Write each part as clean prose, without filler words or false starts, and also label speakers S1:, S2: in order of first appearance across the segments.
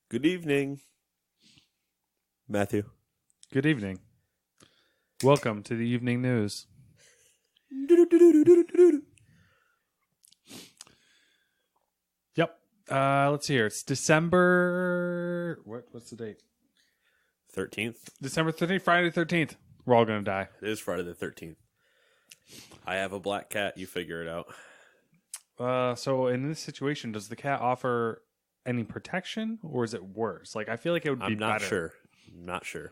S1: Good evening, Matthew.
S2: Good evening. Welcome to the evening news. Yep. Let's see here. It's December. What's the date?
S1: 13th.
S2: December 13th, Friday the 13th. We're all going to die.
S1: It is Friday the 13th. I have a black cat. You figure it out.
S2: So in this situation, does the cat offer any protection, or is it worse? Like, I feel like it would be
S1: I'm not
S2: better.
S1: sure.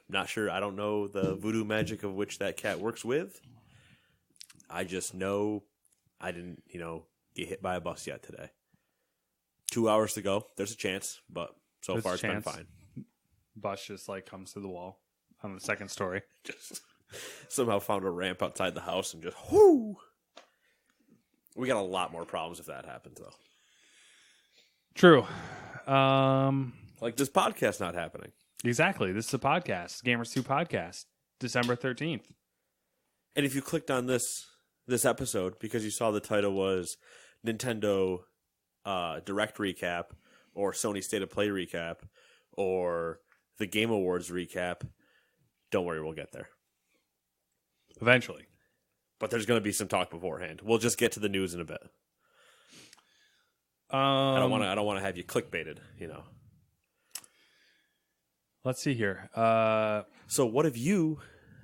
S1: Not sure. I don't know the voodoo magic of which that cat works with. I just know I didn't, get hit by a bus yet today. 2 hours to go. There's a chance, but so
S2: There's
S1: far
S2: a
S1: it's been
S2: chance.
S1: fine.
S2: Bus just like comes to the wall on the second story.
S1: Just somehow found a ramp outside the house and just whoo. We got a lot more problems if that happens, though.
S2: True.
S1: Like this podcast not happening.
S2: Exactly. This is a podcast, Gamers 2 podcast, December 13th.
S1: And if you clicked on this episode because you saw the title was Nintendo Direct Recap or Sony State of Play Recap or the Game Awards Recap, don't worry, we'll get there.
S2: Eventually.
S1: But there's going to be some talk beforehand. We'll just get to the news in a bit. I don't want to have you clickbaited,
S2: Let's see here.
S1: So what have you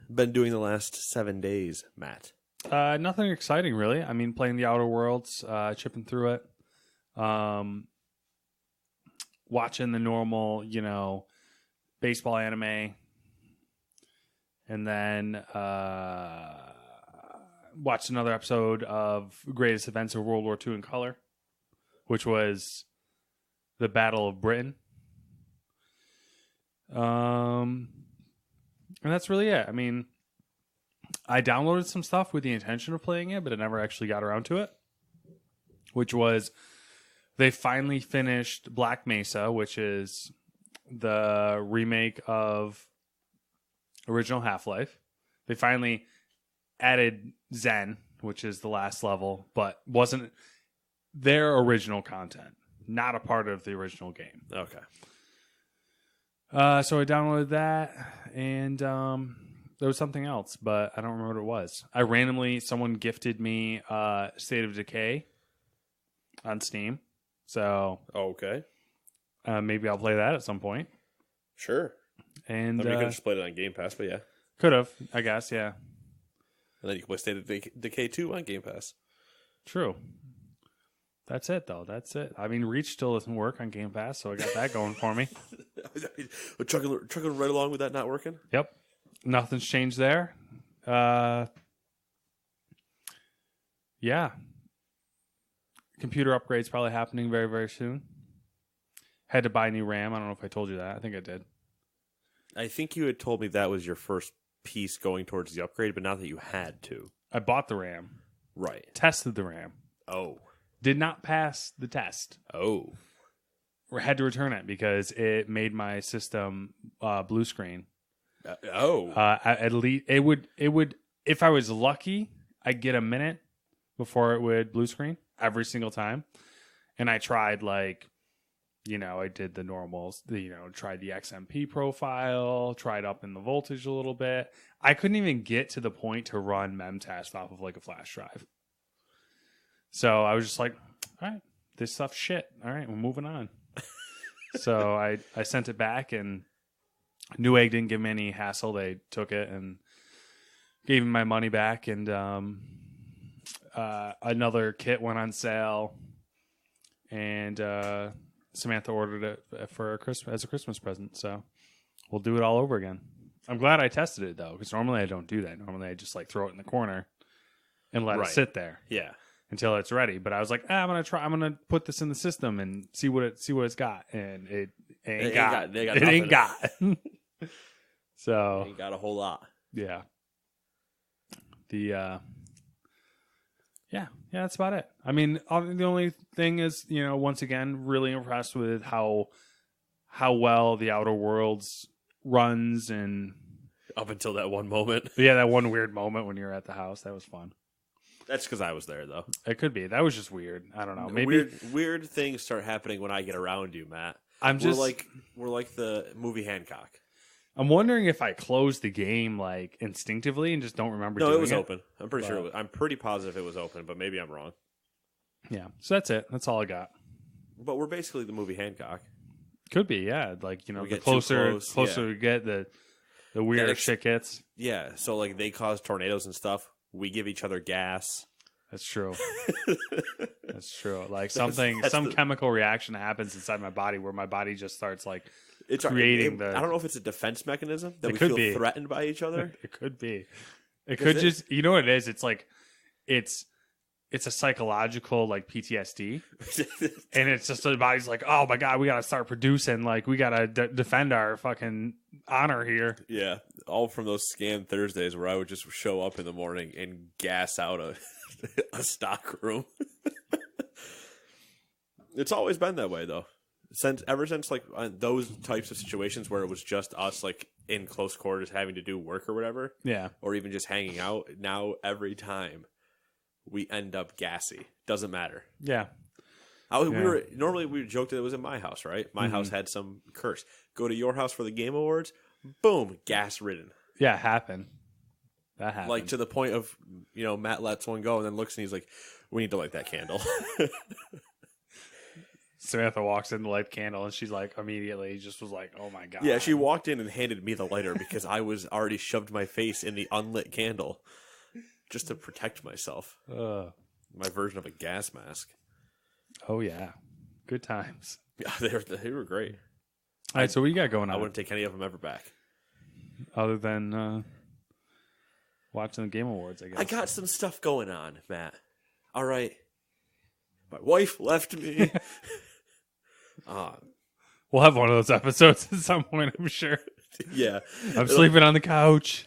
S1: been doing the last 7 days, Matt?
S2: Nothing exciting, really. I mean, playing the Outer Worlds, chipping through it. Watching the normal, baseball anime. And then watched another episode of Greatest Events of World War II in color, which was the Battle of Britain. And that's really it. I mean, I downloaded some stuff with the intention of playing it, but I never actually got around to it. Which was, they finally finished Black Mesa, which is the remake of original Half-Life. They finally added Zen, which is the last level, but wasn't their original content, not a part of the original game.
S1: Okay.
S2: So I downloaded that, and there was something else, but I don't remember what it was. Someone gifted me State of Decay on Steam, so
S1: Okay.
S2: Maybe I'll play that at some point.
S1: Sure.
S2: And
S1: I mean, you could have just played it on Game Pass, but yeah.
S2: could have, I guess, yeah.
S1: And then you can play State of Decay 2 on Game Pass.
S2: True. That's it, though. That's it. I mean, Reach still doesn't work on Game Pass, so I got that going for me.
S1: We're trucking right along with that not working?
S2: Yep. Nothing's changed there. Yeah. Computer upgrade's probably happening very, very soon. Had to buy new RAM. I don't know if I told you that. I think I did.
S1: I think you had told me that was your first piece going towards the upgrade, but not that you had to.
S2: I bought the RAM.
S1: Right.
S2: Tested the RAM.
S1: Oh.
S2: Did not pass the test.
S1: Oh.
S2: Had to return it because it made my system blue screen. At least it would if I was lucky, I'd get a minute before it would blue screen every single time. And I tried I did the normals, tried the XMP profile, tried up in the voltage a little bit. I couldn't even get to the point to run memtest off of like a flash drive. So I was just like, all right, this stuff's shit. All right, we're moving on. So I sent it back, and Newegg didn't give me any hassle. They took it and gave me my money back, and another kit went on sale, and Samantha ordered it for as a Christmas present. So we'll do it all over again. I'm glad I tested it, though, because normally I don't do that. Normally I just throw it in the corner and let it sit there.
S1: Yeah.
S2: Until it's ready. But I was like, I'm gonna put this in the system and see what it's got. And it ain't got. So
S1: ain't got a whole lot.
S2: Yeah. That's about it. I mean, the only thing is, once again, really impressed with how well the Outer Worlds runs, and
S1: up until that one moment.
S2: Yeah, that one weird moment when you're at the house. That was fun.
S1: That's because I was there, though.
S2: It could be. That was just weird. I don't know. Maybe
S1: weird things start happening when I get around you, Matt. we're like the movie Hancock.
S2: I'm wondering if I closed the game like instinctively and just don't remember.
S1: No,
S2: doing
S1: it was open. I'm pretty sure. I'm pretty positive it was open, but maybe I'm wrong.
S2: Yeah, so that's it. That's all I got.
S1: But we're basically the movie Hancock.
S2: Could be, yeah. Like the
S1: get
S2: closer we get, the weirder shit gets.
S1: Yeah, so like they cause tornadoes and stuff. We give each other gas.
S2: That's true. That's true. Like some chemical reaction happens inside my body where my body just starts like creating
S1: I don't know if it's a defense mechanism that we feel threatened by each other.
S2: It could be. It could just, you know what it is? It's like, it's a psychological like PTSD, and it's just the body's like, oh my god, we gotta start producing, like we gotta defend our fucking honor here.
S1: Yeah, all from those scam Thursdays where I would just show up in the morning and gas out a stock room. It's always been that way though. Ever since like those types of situations where it was just us like in close quarters having to do work or whatever,
S2: yeah,
S1: or even just hanging out. Now every time we end up gassy. Doesn't matter.
S2: Yeah.
S1: We joked that it was in my house, right? My house had some curse. Go to your house for the Game Awards, boom, gas ridden.
S2: Yeah, happened. That happened.
S1: Like to the point of, Matt lets one go and then looks and he's like, we need to light that candle.
S2: Samantha walks in to light the candle and she's like, immediately just was like, oh my god.
S1: Yeah, she walked in and handed me the lighter because I was already shoved my face in the unlit candle just to protect myself. My version of a gas mask.
S2: Oh yeah, good times.
S1: Yeah, they were great.
S2: All right, so what you got going on?
S1: I wouldn't take any of them ever back.
S2: Other than watching the Game Awards, I guess.
S1: I got some stuff going on, Matt. All right. My wife left me.
S2: We'll have one of those episodes at some point, I'm sure.
S1: Yeah.
S2: I'm sleeping on the couch.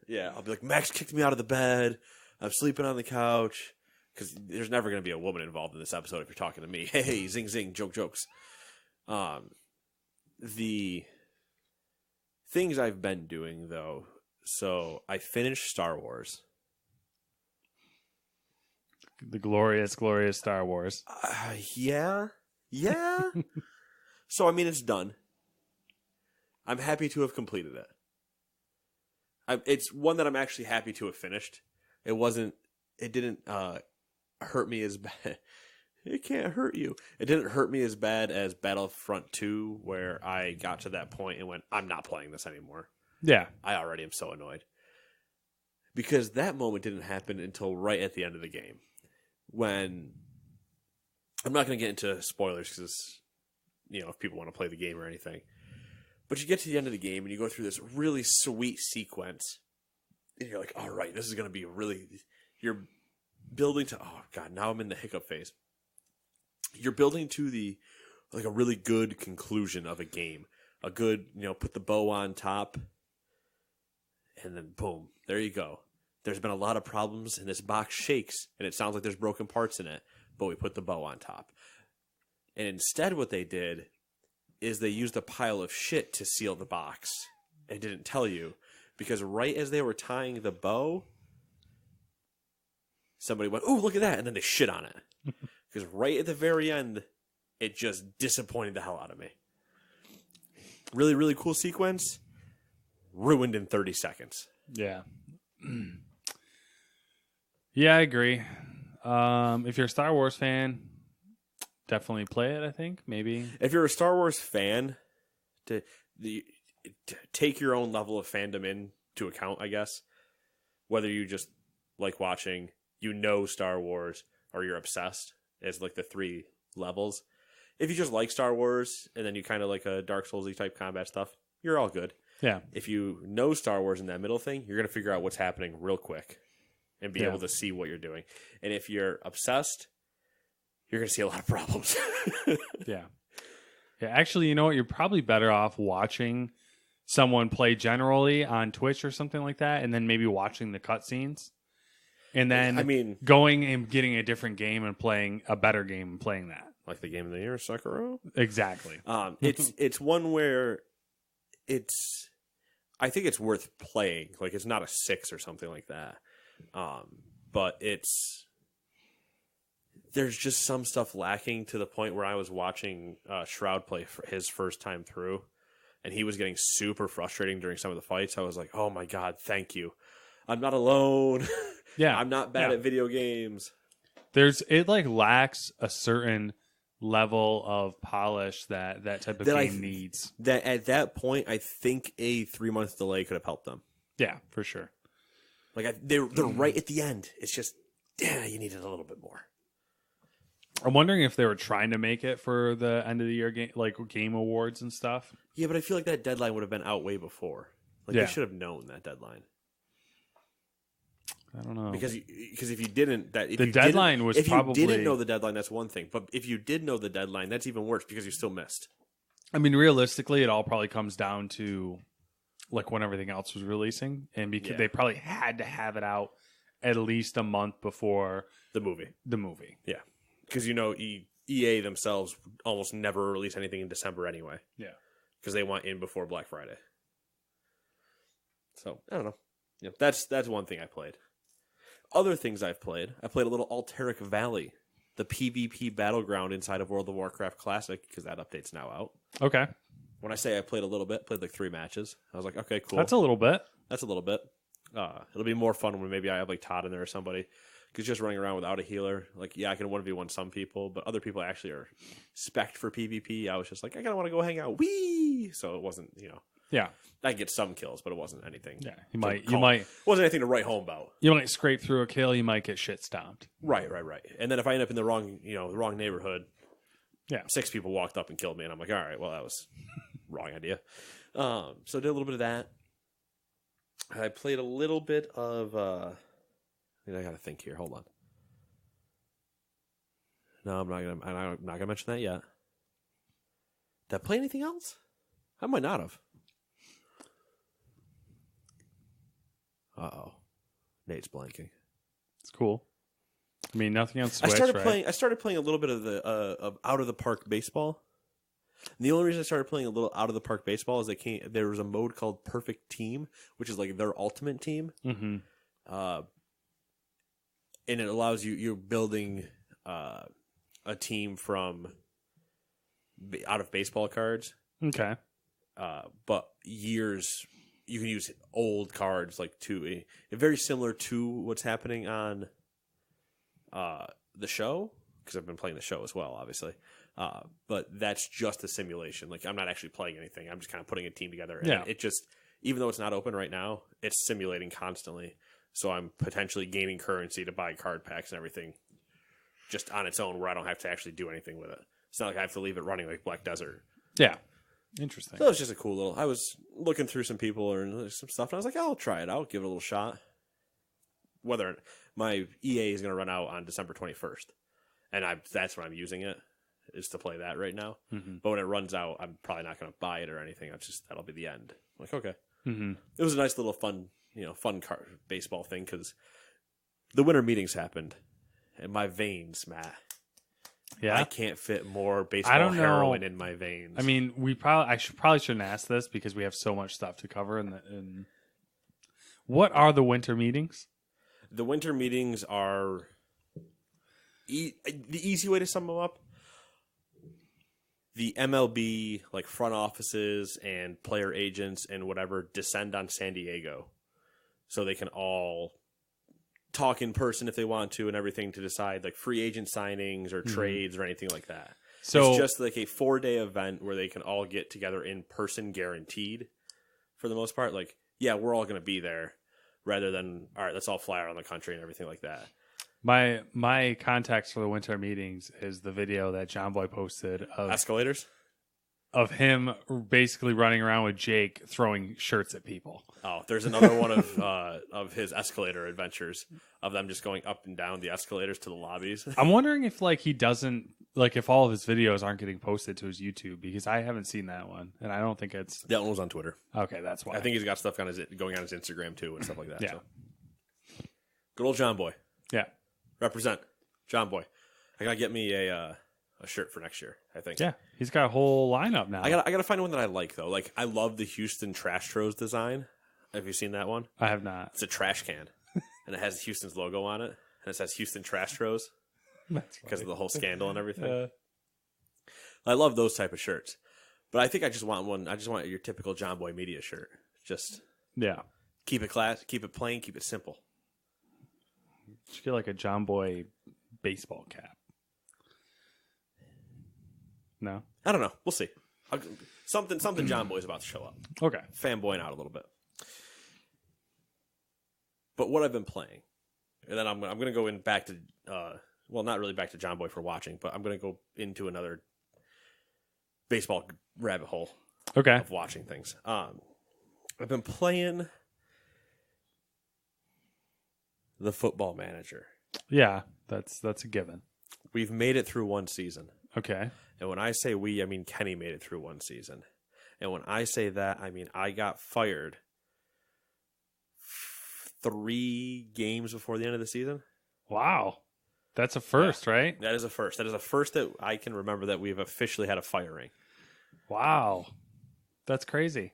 S1: Yeah, I'll be like, Max kicked me out of the bed. I'm sleeping on the couch. Because there's never going to be a woman involved in this episode if you're talking to me. Hey, zing, zing, jokes. The things I've been doing, though. So I finished Star Wars.
S2: The glorious, glorious Star Wars.
S1: Yeah. So, I mean, it's done. I'm happy to have completed it. It's one that I'm actually happy to have finished. It didn't hurt me as bad. It can't hurt you. It didn't hurt me as bad as Battlefront 2, where I got to that point and went, I'm not playing this anymore.
S2: Yeah.
S1: I already am so annoyed. Because that moment didn't happen until right at the end of the game. When, I'm not going to get into spoilers because, if people want to play the game or anything. But you get to the end of the game and you go through this really sweet sequence. And you're like, all right, this is going to be you're building to, oh God, now I'm in the hiccup phase. You're building to a really good conclusion of a game. A good, put the bow on top. And then boom, there you go. There's been a lot of problems and this box shakes and it sounds like there's broken parts in it, but we put the bow on top. And instead what they did is they used a pile of shit to seal the box and didn't tell you. Because right as they were tying the bow, somebody went, "Ooh, look at that," and then they shit on it. Because right at the very end, it just disappointed the hell out of me. Really, really cool sequence, ruined in 30 seconds.
S2: Yeah. Yeah, I agree. If you're a Star Wars fan, definitely play it, I think. Maybe.
S1: If you're a Star Wars fan, to take your own level of fandom into account, I guess. Whether you just like watching, Star Wars, or you're obsessed, is like the three levels. If you just like Star Wars, and then you kind of like a Dark Souls-y type combat stuff, you're all good.
S2: Yeah.
S1: If you know Star Wars in that middle thing, you're going to figure out what's happening real quick and be able to see what you're doing. And if you're obsessed, you're going to see a lot of problems.
S2: Yeah. Yeah, actually, you know what? You're probably better off watching someone play generally on Twitch or something like that, and then maybe watching the cutscenes. And then going and getting a different game and playing a better game and playing that.
S1: Like the game of the year, Sekiro?
S2: Exactly.
S1: It's one where I think it's worth playing. Like, it's not a 6 or something like that. But there's just some stuff lacking to the point where I was watching Shroud play for his first time through, and he was getting super frustrating during some of the fights. I was like, oh my God, thank you. I'm not alone.
S2: Yeah.
S1: I'm not bad
S2: Yeah.
S1: at video games.
S2: It like lacks a certain level of polish that type of game needs.
S1: That at that point, I think a 3-month delay could have helped them.
S2: Yeah, for sure.
S1: Like they're right at the end. It's just, yeah, you needed a little bit more.
S2: I'm wondering if they were trying to make it for the end of the year game, like game awards and stuff.
S1: Yeah, but I feel like that deadline would have been out way before. Like
S2: Yeah.
S1: they should have known that deadline.
S2: I don't know.
S1: Because if you didn't,
S2: the deadline was probably.
S1: If you didn't know the deadline, that's one thing. But if you did know the deadline, that's even worse because you still missed.
S2: I mean, realistically, it all probably comes down to like when everything else was releasing, and because they probably had to have it out at least a month before
S1: the movie.
S2: Yeah,
S1: because EA themselves almost never release anything in December anyway.
S2: Yeah,
S1: because they want in before Black Friday. So I don't know. Yeah, that's one thing I played. Other things I played a little Alteric Valley, the PvP battleground inside of World of Warcraft Classic, because that update's now out.
S2: Okay.
S1: When I say I played a little bit, played like 3 matches. I was like, okay, cool.
S2: That's a little bit.
S1: It'll be more fun when maybe I have like Todd in there or somebody. Because just running around without a healer, like, yeah, I can 1v1 some people, but other people actually are spec'd for PvP. I was just like, I kind of want to go hang out. Whee! So it wasn't,
S2: Yeah.
S1: I get some kills, but it wasn't anything.
S2: Yeah. You might
S1: wasn't anything to write home about.
S2: You might scrape through a kill, you might get shit stomped.
S1: Right. And then if I end up in the wrong neighborhood,
S2: yeah,
S1: 6 people walked up and killed me, and I'm like, all right, well, that was wrong idea. So I did a little bit of that. I played a little bit of I gotta think here. Hold on. No, I'm not gonna mention that yet. Did I play anything else? I might not have. Uh-oh. Nate's blanking.
S2: It's cool. I mean, nothing on Switch,
S1: I started playing a little bit of the of Out of the Park Baseball. And the only reason I started playing a little Out of the Park Baseball is there was a mode called Perfect Team, which is like their ultimate team.
S2: Mm-hmm.
S1: And it allows you're building a team from out of baseball cards.
S2: Okay.
S1: But you can use old cards like very similar to what's happening on the show, because I've been playing the show as well, obviously. But that's just a simulation. Like, I'm not actually playing anything. I'm just kind of putting a team together. And it just, even though it's not open right now, it's simulating constantly. So I'm potentially gaining currency to buy card packs and everything just on its own, where I don't have to actually do anything with it. It's not like I have to leave it running like Black Desert.
S2: Yeah. Interesting.
S1: So it was just a cool little... I was looking through some people or some stuff, and I was like, I'll try it out, give it a little shot. Whether my EA is going to run out on December 21st. And that's when I'm using it, is to play that right now.
S2: Mm-hmm.
S1: But when it runs out, I'm probably not going to buy it or anything. That'll be the end. I'm like, okay.
S2: Mm-hmm.
S1: It was a nice little fun card baseball thing, because the winter meetings happened, and my veins, Matt.
S2: Yeah,
S1: I can't fit more baseball heroin in my veins.
S2: I mean, I shouldn't ask this because we have so much stuff to cover. And what are the winter meetings?
S1: The winter meetings are the easy way to sum them up. The MLB, like front offices and player agents and whatever, descend on San Diego, so they can all talk in person if they want to and everything, to decide like free agent signings or trades or anything like that. So it's just like a 4-day event where they can all get together in person, guaranteed, for the most part. Like, yeah, we're all going to be there, rather than, all right, let's all fly around the country and everything like that.
S2: My context for the winter meetings is the video that John Boy posted of
S1: escalators,
S2: of him basically running around with Jake throwing shirts at people.
S1: Oh, there's another one of his escalator adventures, of them just going up and down the escalators to the lobbies.
S2: I'm wondering if he doesn't, if all of his videos aren't getting posted to his YouTube, because I haven't seen that one, and I don't think it's...
S1: That one was on Twitter.
S2: Okay, that's why.
S1: I think he's got stuff going on his Instagram too and stuff like that.
S2: Yeah.
S1: So. Good old John Boy.
S2: Yeah.
S1: Represent. John Boy. I gotta get me a shirt for next year, I think.
S2: Yeah. He's got a whole lineup now.
S1: I gotta find one that I like, though. Like, I love the Houston Trastros design. Have you seen that one?
S2: I have not.
S1: It's a trash can, and it has Houston's logo on it, and it says Houston Trastros. because of the whole scandal and everything. I love those type of shirts, but I think I just want one. I just want your typical John Boy Media shirt. Just keep it class, keep it plain, keep it simple.
S2: Just get like a John Boy baseball cap. No,
S1: I don't know. We'll see. Something John Boy's about to show up.
S2: Okay,
S1: fanboying out a little bit. But what I've been playing, and then I'm going to go in back to, well, not really back to John Boy for watching, but I'm going to go into another baseball rabbit hole of watching things. I've been playing the Football Manager.
S2: Yeah, that's a given.
S1: We've made it through one season.
S2: Okay.
S1: And when I say we, I mean Kenny made it through one season. And when I say that, I mean I got fired 3 games before the end of the season.
S2: Wow. That's a first, right?
S1: That is a first. That is a first that I can remember that we've officially had a firing.
S2: Wow. That's crazy.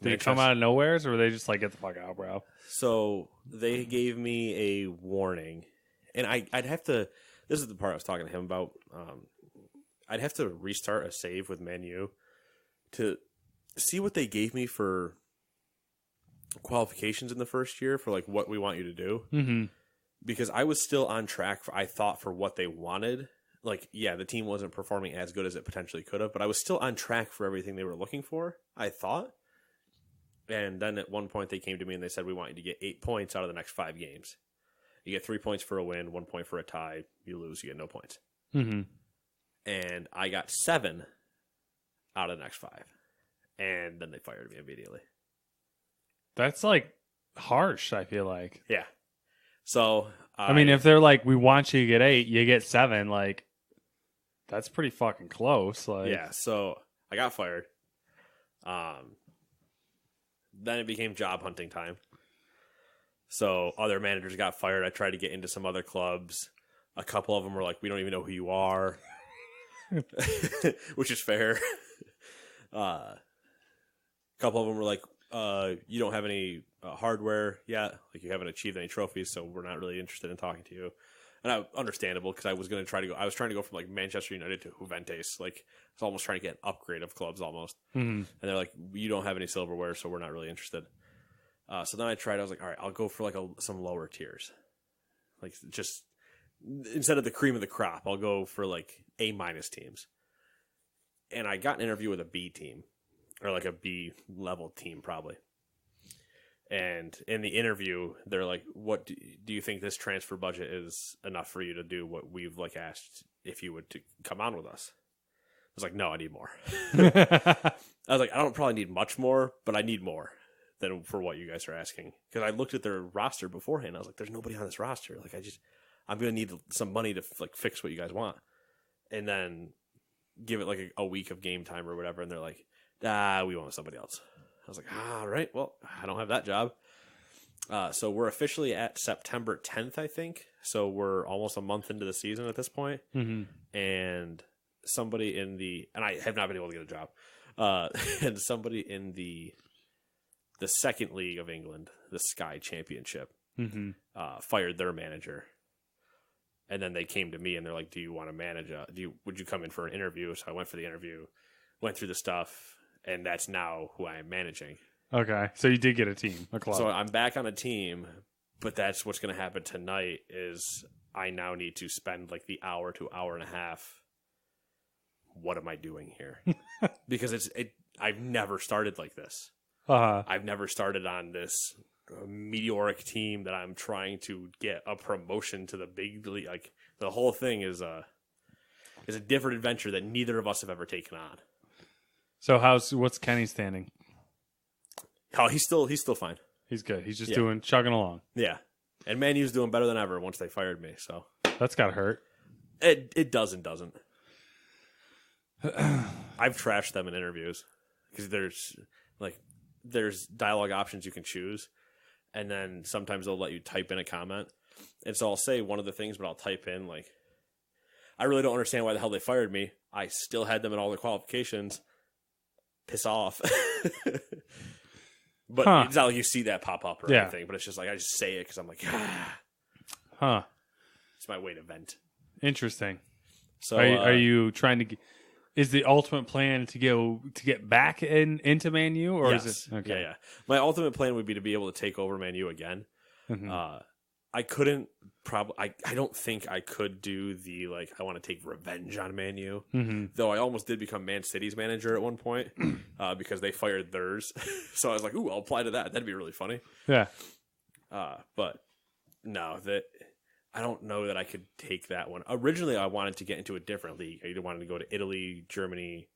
S2: Did it come out of nowheres, or were they just like, get the fuck out, bro?
S1: So they gave me a warning. And I'd have to... This is the part I was talking to him about. I'd have to restart a save with Man U to see what they gave me for qualifications in the first year for like what we want you to do.
S2: Mm-hmm.
S1: Because I was still on track for, I thought, for what they wanted. Like, yeah, the team wasn't performing as good as it potentially could have, but I was still on track for everything they were looking for, I thought. And then at one point they came to me and they said, we want you to get 8 points out of the next 5 games. You get 3 points for a win, 1 point for a tie. You lose, you get no points.
S2: Mm-hmm.
S1: And I got 7 out of the next 5. And then they fired me immediately.
S2: That's like harsh, I feel like.
S1: Yeah. So
S2: I mean, if they're like, we want you to get 8, you get 7, like that's pretty fucking close. Like,
S1: yeah. So I got fired. Then it became job hunting time. So other managers got fired. I tried to get into some other clubs. A couple of them were like, we don't even know who you are, which is fair. A couple of them were like, you don't have any hardware yet. Like, you haven't achieved any trophies, so we're not really interested in talking to you. And understandable, because I was going to try to go. I was trying to go from like Manchester United to Juventus. Like, I was almost trying to get an upgrade of clubs almost.
S2: Mm-hmm.
S1: And they're like, you don't have any silverware, so we're not really interested. So then I tried. I was like, all right, I'll go for like some lower tiers. Like, just instead of the cream of the crop, I'll go for like A- teams. And I got an interview with a B team, or like a B level team probably. And in the interview, they're like, "What do you think this transfer budget is enough for you to do what we've like asked if you would to come on with us?" I was like, "No, I need more." I was like, "I don't probably need much more, but I need more than for what you guys are asking." Because I looked at their roster beforehand, I was like, "There's nobody on this roster. Like, I'm gonna need some money to like fix what you guys want," and then give it like a week of game time or whatever, and they're like, we want somebody else. I was like, all right, well, I don't have that job. So we're officially at September 10th, I think. So we're almost a month into the season at this point.
S2: Mm-hmm.
S1: And somebody and I have not been able to get a job. And somebody in the second league of England, the Sky Championship,
S2: Mm-hmm.
S1: Fired their manager. And then they came to me and they're like, do you want to manage? Would you come in for an interview? So I went for the interview, went through the stuff, and that's now who I am managing.
S2: Okay. So you did get a team, a club.
S1: So I'm back on a team, but that's what's going to happen tonight is I now need to spend like the hour to hour and a half. What am I doing here? Because I've never started like this.
S2: Uh-huh.
S1: I've never started on this meteoric team that I'm trying to get a promotion to the big league. Like, the whole thing is a different adventure that neither of us have ever taken on.
S2: So what's Kenny standing?
S1: Oh, he's still fine.
S2: He's good. He's just chugging along.
S1: Yeah. And Man U's doing better than ever once they fired me, so
S2: that's gotta hurt.
S1: It doesn't. I've trashed them in interviews because there's dialogue options you can choose, and then sometimes they'll let you type in a comment. And so I'll say one of the things, but I'll type in like, I really don't understand why the hell they fired me. I still had them in all the qualifications. Piss off. But It's not like you see that pop up or anything, but it's just like I just say it because I'm like,
S2: Huh.
S1: It's my way to vent.
S2: Interesting.
S1: So
S2: Are you trying to? Is the ultimate plan to get back into Man U, or
S1: yes.
S2: is it okay?
S1: Yeah. My ultimate plan would be to be able to take over Man U again.
S2: Mm-hmm.
S1: I couldn't probably. I don't think I could do the like. I want to take revenge on Man U.
S2: Mm-hmm.
S1: Though I almost did become Man City's manager at one point because they fired theirs. So I was like, "Ooh, I'll apply to that. That'd be really funny."
S2: Yeah.
S1: But no, that I don't know that I could take that one. Originally, I wanted to get into a different league. I either wanted to go to Italy, Germany,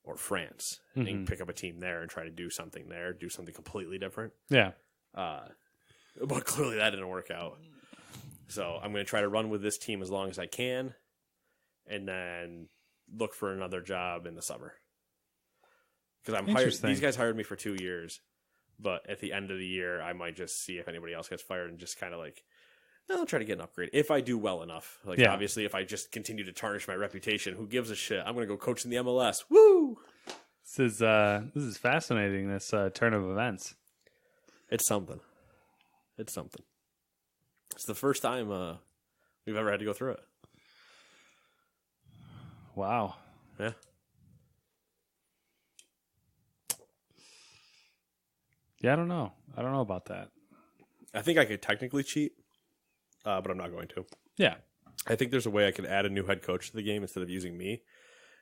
S1: or France and pick up a team there and try to do something there, do something completely different.
S2: Yeah.
S1: But clearly that didn't work out. So I'm going to try to run with this team as long as I can and then look for another job in the summer. Because I'm hired. These guys hired me for 2 years, but at the end of the year, I might just see if anybody else gets fired and just kind of like, I'll try to get an upgrade if I do well enough. Like, obviously, if I just continue to tarnish my reputation, who gives a shit? I'm going to go coach in the MLS. Woo!
S2: This is fascinating. This turn of events.
S1: It's something. It's something. It's the first time we've ever had to go through it.
S2: Wow.
S1: Yeah.
S2: Yeah, I don't know. I don't know about that.
S1: I think I could technically cheat, but I'm not going to.
S2: Yeah.
S1: I think there's a way I could add a new head coach to the game instead of using me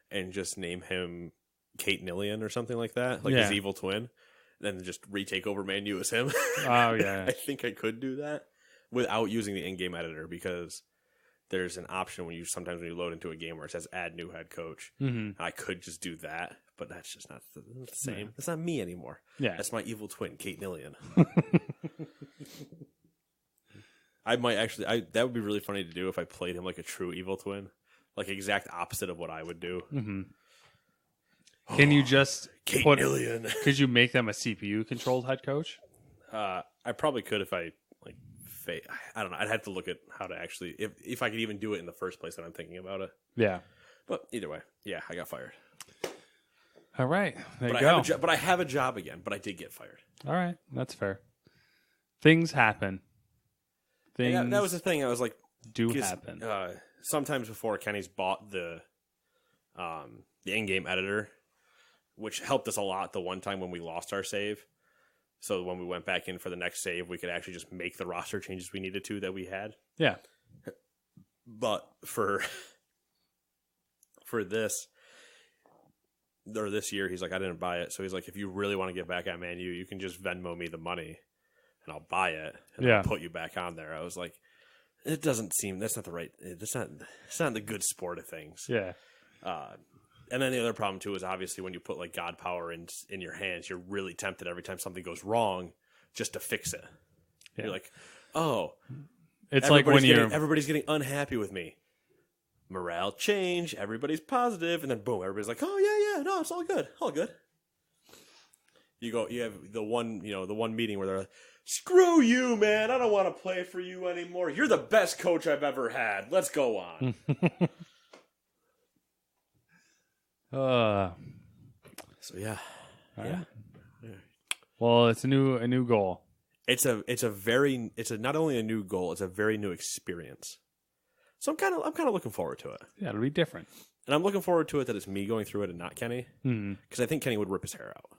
S1: and just name him Kate Nillian or something like that, like his evil twin. Then just retake over Man U as him.
S2: Oh, yeah.
S1: I think I could do that without using the in-game editor because there's an option when you load into a game where it says add new head coach.
S2: Mm-hmm.
S1: I could just do that, but that's just not the same. Yeah. That's not me anymore.
S2: Yeah.
S1: That's my evil twin, Kate Nillian. I might actually, that would be really funny to do if I played him like a true evil twin, like exact opposite of what I would do.
S2: Mm-hmm. Can you just
S1: Kate Nillian?
S2: Could you make them a CPU controlled head coach?
S1: I probably could if I like. I don't know. I'd have to look at how to actually if I could even do it in the first place that I'm thinking about it.
S2: Yeah.
S1: But either way, yeah, I got fired.
S2: All right, there you go.
S1: But I have a job again. But I did get fired.
S2: All right, that's fair. Things happen.
S1: That was the thing. I was like,
S2: happen.
S1: Sometimes before Kenny's bought the in-game editor, which helped us a lot the one time when we lost our save. So when we went back in for the next save, we could actually just make the roster changes we needed to that we had.
S2: Yeah.
S1: But for this year, he's like, I didn't buy it. So he's like, if you really want to get back at Man U, you can just Venmo me the money and I'll buy it and I'll put you back on there. I was like, it doesn't seem, it's not the good sport of things.
S2: Yeah.
S1: And then the other problem too is obviously when you put like God power in your hands, you're really tempted every time something goes wrong just to fix it. Yeah. You're like, oh,
S2: it's like when
S1: everybody's getting unhappy with me. Morale change, everybody's positive, and then boom, everybody's like, oh yeah, no, it's all good. You have the one meeting where they're like, screw you, man, I don't want to play for you anymore. You're the best coach I've ever had. Let's go on. So yeah.
S2: All right. Well, it's a new goal.
S1: It's not only a new goal, it's a very new experience. So I'm kind of looking forward to it.
S2: Yeah, it'll be different.
S1: And I'm looking forward to it that it's me going through it and not Kenny.
S2: Mm-hmm.
S1: Because I think Kenny would rip his hair out.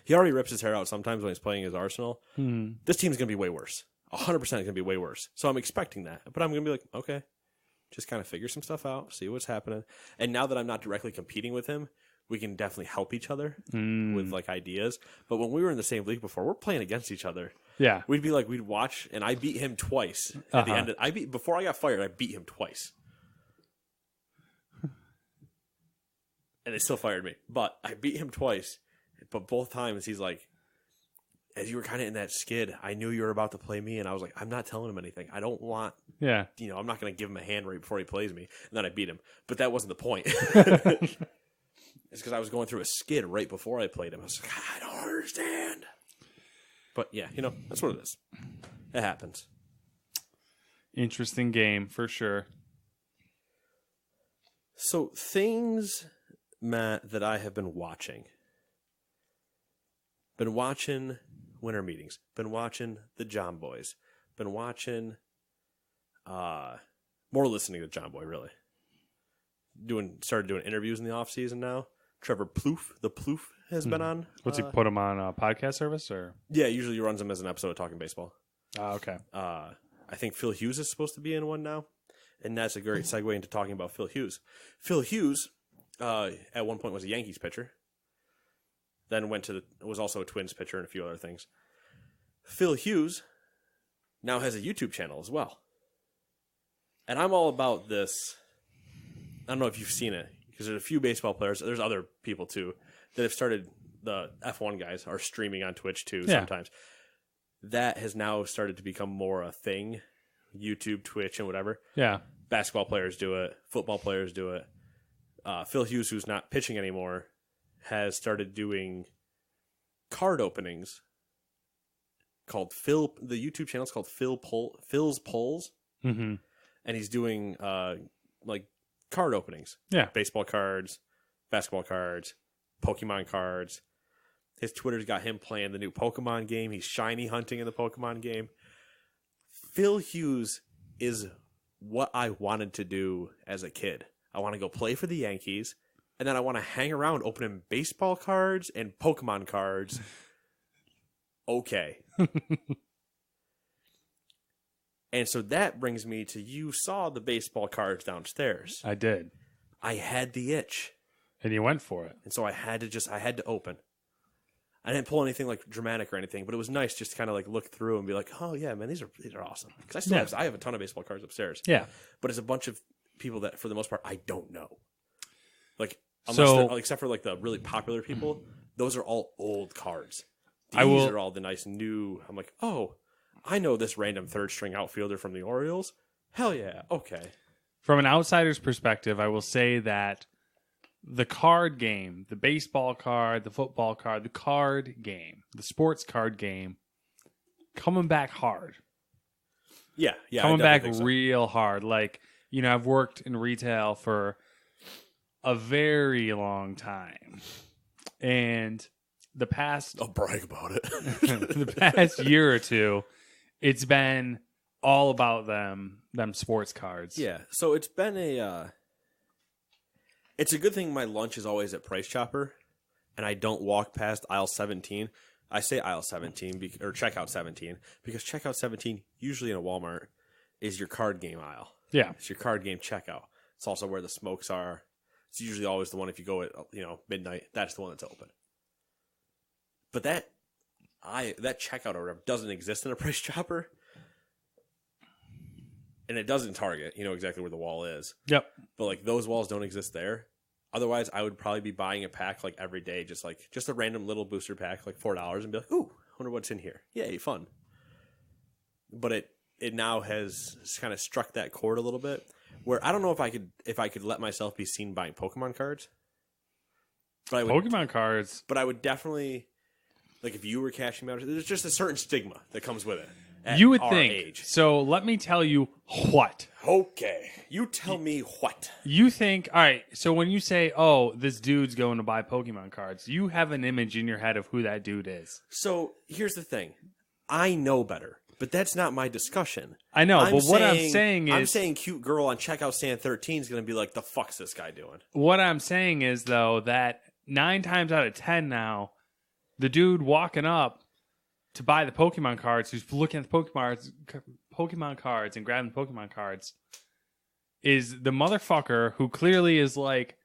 S1: He already rips his hair out sometimes when he's playing his Arsenal.
S2: Mm-hmm.
S1: This team's going to be way worse. 100% going to be way worse. So I'm expecting that. But I'm going to be like, okay, just kind of figure some stuff out, see what's happening. And now that I'm not directly competing with him, we can definitely help each other with like ideas. But when we were in the same league before, we're playing against each other.
S2: Yeah.
S1: We'd watch, and I beat him twice. At the end, before I got fired, I beat him twice. And they still fired me. But I beat him twice. But both times, he's like, as you were kind of in that skid, I knew you were about to play me, and I was like, I'm not telling him anything. I don't want, I'm not going to give him a hand right before he plays me. And then I beat him. But that wasn't the point. It's because I was going through a skid right before I played him. I was like, I don't understand. But yeah, that's what it is. It happens.
S2: Interesting game for sure.
S1: So things, Matt, that I have been watching. Been watching winter meetings. Been watching the John Boys. Been watching more listening to John Boy, really. Started doing interviews in the off season now. Trevor Plouffe, the Plouffe, has been on.
S2: What's he put him on a podcast service or?
S1: Yeah, usually he runs them as an episode of Talking Baseball.
S2: Oh, okay.
S1: I think Phil Hughes is supposed to be in one now, and that's a great segue into talking about Phil Hughes. Phil Hughes, at one point was a Yankees pitcher. Then was also a Twins pitcher and a few other things. Phil Hughes now has a YouTube channel as well. And I'm all about this. I don't know if you've seen it, because there's a few baseball players, there's other people too, that have started, the F1 guys are streaming on Twitch too sometimes. That has now started to become more a thing. YouTube, Twitch, and whatever.
S2: Yeah.
S1: Basketball players do it. Football players do it. Phil Hughes, who's not pitching anymore, has started doing card openings called Phil. The YouTube channel is called Phil's Pulls.
S2: Mm-hmm.
S1: And he's doing like card openings.
S2: Yeah.
S1: Baseball cards, basketball cards, Pokemon cards. His Twitter's got him playing the new Pokemon game. He's shiny hunting in the Pokemon game. Phil Hughes is what I wanted to do as a kid. I want to go play for the Yankees, and then I want to hang around opening baseball cards and Pokemon cards. Okay. And so that brings me to, you saw the baseball cards downstairs.
S2: I did.
S1: I had the itch.
S2: And you went for it.
S1: And so I had to open. I didn't pull anything like dramatic or anything, but it was nice just to kind of like look through and be like, oh yeah, man, these are awesome. Because I have a ton of baseball cards upstairs.
S2: Yeah.
S1: But it's a bunch of people that, for the most part, I don't know. Like, except for like the really popular people, those are all old cards. These are all the nice new. I'm like, oh, I know this random third string outfielder from the Orioles. Hell yeah, okay.
S2: From an outsider's perspective, I will say that the card game, the baseball card, the football card, the card game, the sports card game, coming back hard.
S1: Yeah.
S2: Coming back real hard. Like, I've worked in retail for a very long time. And the past...
S1: I'll brag about it.
S2: The past year or two, it's been all about them sports cards.
S1: Yeah, so it's been it's a good thing my lunch is always at Price Chopper, and I don't walk past aisle 17. I say aisle 17, or checkout 17, because checkout 17, usually in a Walmart, is your card game aisle.
S2: Yeah.
S1: It's your card game checkout. It's also where the smokes are. It's usually always the one, if you go at midnight, that's the one that's open. But that checkout or whatever doesn't exist in a Price Chopper. And it does in Target. You know exactly where the wall is.
S2: Yep.
S1: But like those walls don't exist there. Otherwise, I would probably be buying a pack like every day, just a random little booster pack, like $4, and be like, ooh, I wonder what's in here. Yay, fun. But it now has kind of struck that chord a little bit, where I don't know if I could let myself be seen buying Pokemon cards. But
S2: Pokemon cards.
S1: But I would definitely, like, if you were cashing them out, there's just a certain stigma that comes with it.
S2: You would think. Age. So let me tell you what.
S1: Okay. You tell me what.
S2: You think, all right, so when you say, oh, this dude's going to buy Pokemon cards, you have an image in your head of who that dude is.
S1: So here's the thing. I know better, but that's not my discussion.
S2: I know, but what I'm saying is...
S1: I'm saying cute girl on checkout stand 13 is going to be like, the fuck's this guy doing?
S2: What I'm saying is, though, that 9 times out of 10 now, the dude walking up to buy the Pokemon cards, who's looking at the Pokemon cards and grabbing the Pokemon cards, is the motherfucker who clearly is like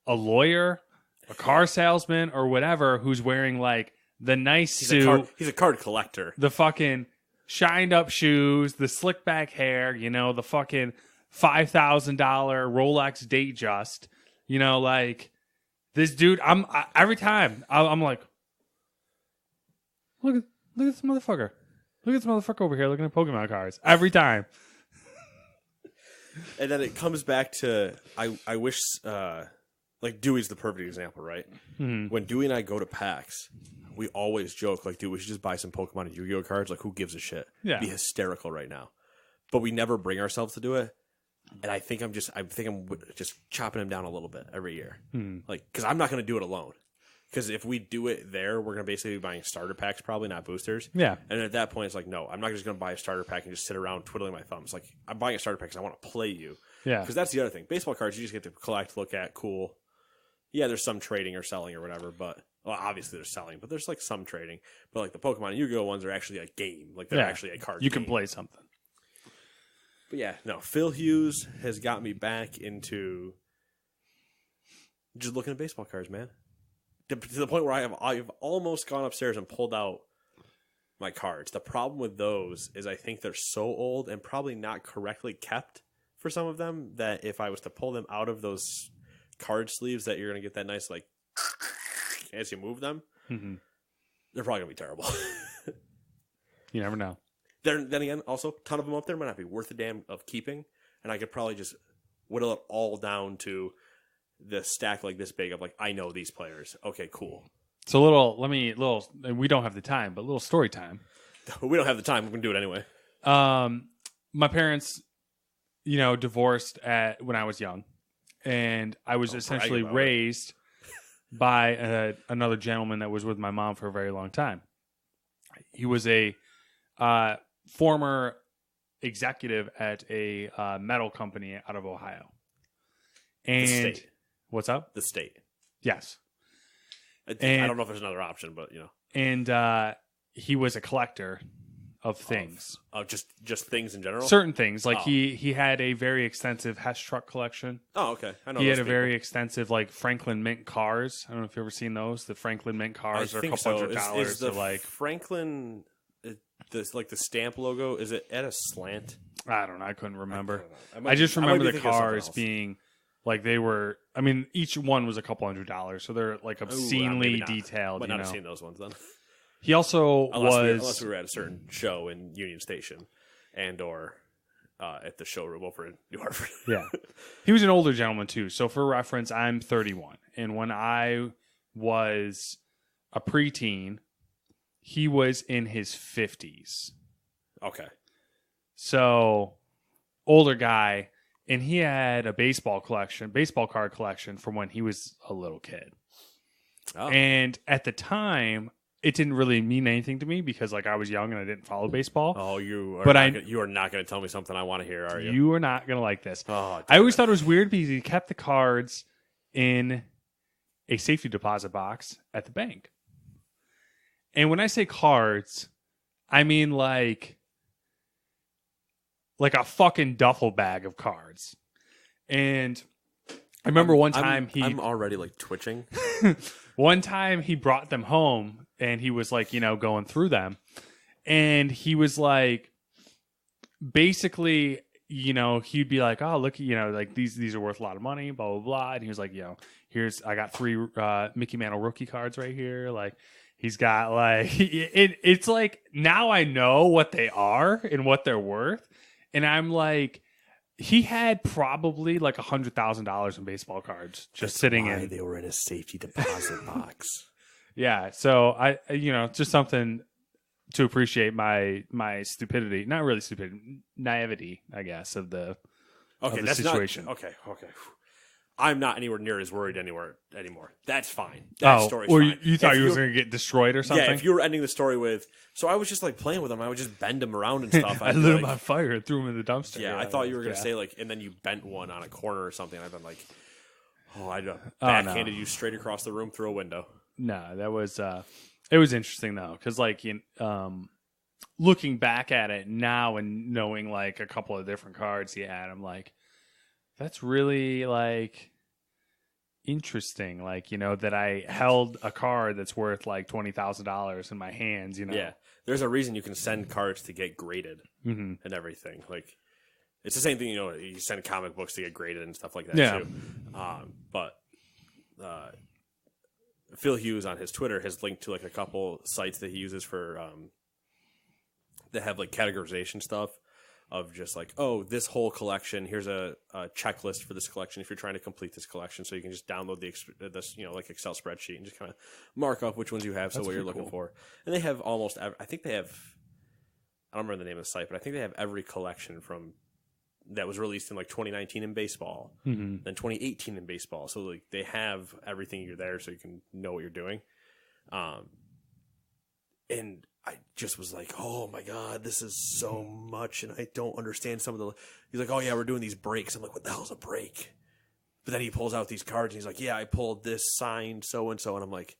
S2: a lawyer, a car salesman, or whatever, who's wearing like the nice suit.
S1: He's a card collector.
S2: The fucking shined up shoes, the slick back hair, the fucking $5,000 Rolex Datejust. Like this dude. Every time I'm like, look at this motherfucker. Look at this motherfucker over here looking at Pokemon cards. Every time.
S1: And then it comes back to, I wish, like Dewey's the perfect example, right?
S2: Mm-hmm.
S1: When Dewey and I go to PAX, we always joke, like, dude, we should just buy some Pokemon and Yu-Gi-Oh cards. Like, who gives a shit?
S2: Yeah.
S1: It'd be hysterical right now. But we never bring ourselves to do it. And I think I'm just chopping him down a little bit every year.
S2: Mm-hmm.
S1: Like, because I'm not going to do it alone. Because if we do it there, we're going to basically be buying starter packs, probably not boosters.
S2: Yeah.
S1: And at that point, it's like, no, I'm not just going to buy a starter pack and just sit around twiddling my thumbs. Like, I'm buying a starter pack because I want to play you.
S2: Yeah.
S1: Because that's the other thing. Baseball cards, you just get to collect, look at, cool. Yeah, there's some trading or selling or whatever, but well, obviously there's selling, but there's like some trading. But like the Pokemon and Yu-Gi-Oh ones are actually a game. Like they're actually a card.
S2: You can play something.
S1: But yeah, no, Phil Hughes has got me back into just looking at baseball cards, man. To the point where I've almost gone upstairs and pulled out my cards. The problem with those is I think they're so old and probably not correctly kept for some of them that if I was to pull them out of those card sleeves that you're going to get that nice like as you move them, they're probably going to be terrible.
S2: You never know.
S1: Then again, also, a ton of them up there might not be worth a damn of keeping, and I could probably just whittle it all down to the stack like this big of like, I know these players. Okay, cool.
S2: So we don't have the time, but little story time.
S1: We don't have the time. We can do it anyway.
S2: My parents, divorced when I was young, and I was essentially raised by another gentleman that was with my mom for a very long time. He was a former executive at a metal company out of Ohio. And
S1: the state.
S2: What's up?
S1: The state.
S2: Yes.
S1: I don't know if there's another option, but
S2: And he was a collector of things.
S1: Just things in general?
S2: Certain things. Like he had a very extensive Hess truck collection.
S1: Oh, okay. I know
S2: he had
S1: those
S2: a very extensive like Franklin Mint cars. I don't know if you've ever seen those. The Franklin Mint cars are a couple $100.
S1: Is the
S2: like
S1: Franklin the stamp logo, is it at a slant?
S2: I don't know. I couldn't remember. I just remember the cars being like they were. I mean, each one was a couple $100, so they're like obscenely detailed.
S1: Might not have seen those ones then.
S2: He also
S1: unless we were at a certain show in Union Station, or at the showroom over in New Hartford.
S2: Yeah, he was an older gentleman too. So for reference, I'm 31, and when I was a preteen, he was in his 50s.
S1: Okay,
S2: so older guy. And he had a baseball card collection from when he was a little kid. Oh. And at the time, it didn't really mean anything to me because like I was young and I didn't follow baseball.
S1: Oh, you are not going to tell me something I want to hear, are you?
S2: You are not going to like this.
S1: Oh,
S2: I always thought it was weird because he kept the cards in a safety deposit box at the bank. And when I say cards, I mean like a fucking duffel bag of cards. And I remember one time
S1: I'm already like twitching.
S2: One time he brought them home and he was like, going through them. And he was like, basically, he'd be like, oh, look, like these are worth a lot of money, blah, blah, blah. And he was like, I got 3 Mickey Mantle rookie cards right here. Like, he's got like, it's like, now I know what they are and what they're worth. And I'm like, he had probably like $100,000 in baseball cards just sitting in.
S1: They were in a safety deposit box.
S2: Yeah, so I just something to appreciate my stupidity, not really stupidity, naivety, I guess, of the situation.
S1: Okay. I'm not anywhere near as worried anymore. That's fine. That story's fine.
S2: You thought you were going to get destroyed or something?
S1: Yeah, if you were ending the story with, so I was just like playing with them. I would just bend them around and stuff.
S2: I lit them on fire and threw them in the dumpster.
S1: Yeah, I thought you were going to say like, and then you bent one on a corner or something. I've been like, I'd backhanded you straight across the room through a window.
S2: No, that was, it was interesting though. Cause like, looking back at it now and knowing like a couple of different cards he had, I'm like, that's really like interesting. Like, that I held a card that's worth like $20,000 in my hands,
S1: Yeah. There's a reason you can send cards to get graded and everything. Like, it's the same thing, you send comic books to get graded and stuff like that too. But Phil Hughes on his Twitter has linked to like a couple sites that he uses for that have like categorization stuff. Of just like, oh, this whole collection. Here's a checklist for this collection. If you're trying to complete this collection, so you can just download this like Excel spreadsheet and just kind of mark off which ones you have, so what you're looking for. And they have I think they have. I don't remember the name of the site, but I think they have every collection from that was released in like 2019 in baseball, then 2018 in baseball. So like they have everything you're there, so you can know what you're doing. And I just was like, oh my God, this is so much, and I don't understand some of the. He's like, oh yeah, we're doing these breaks. I'm like, what the hell's a break? But then he pulls out these cards, and he's like, yeah, I pulled this signed so and so, and I'm like.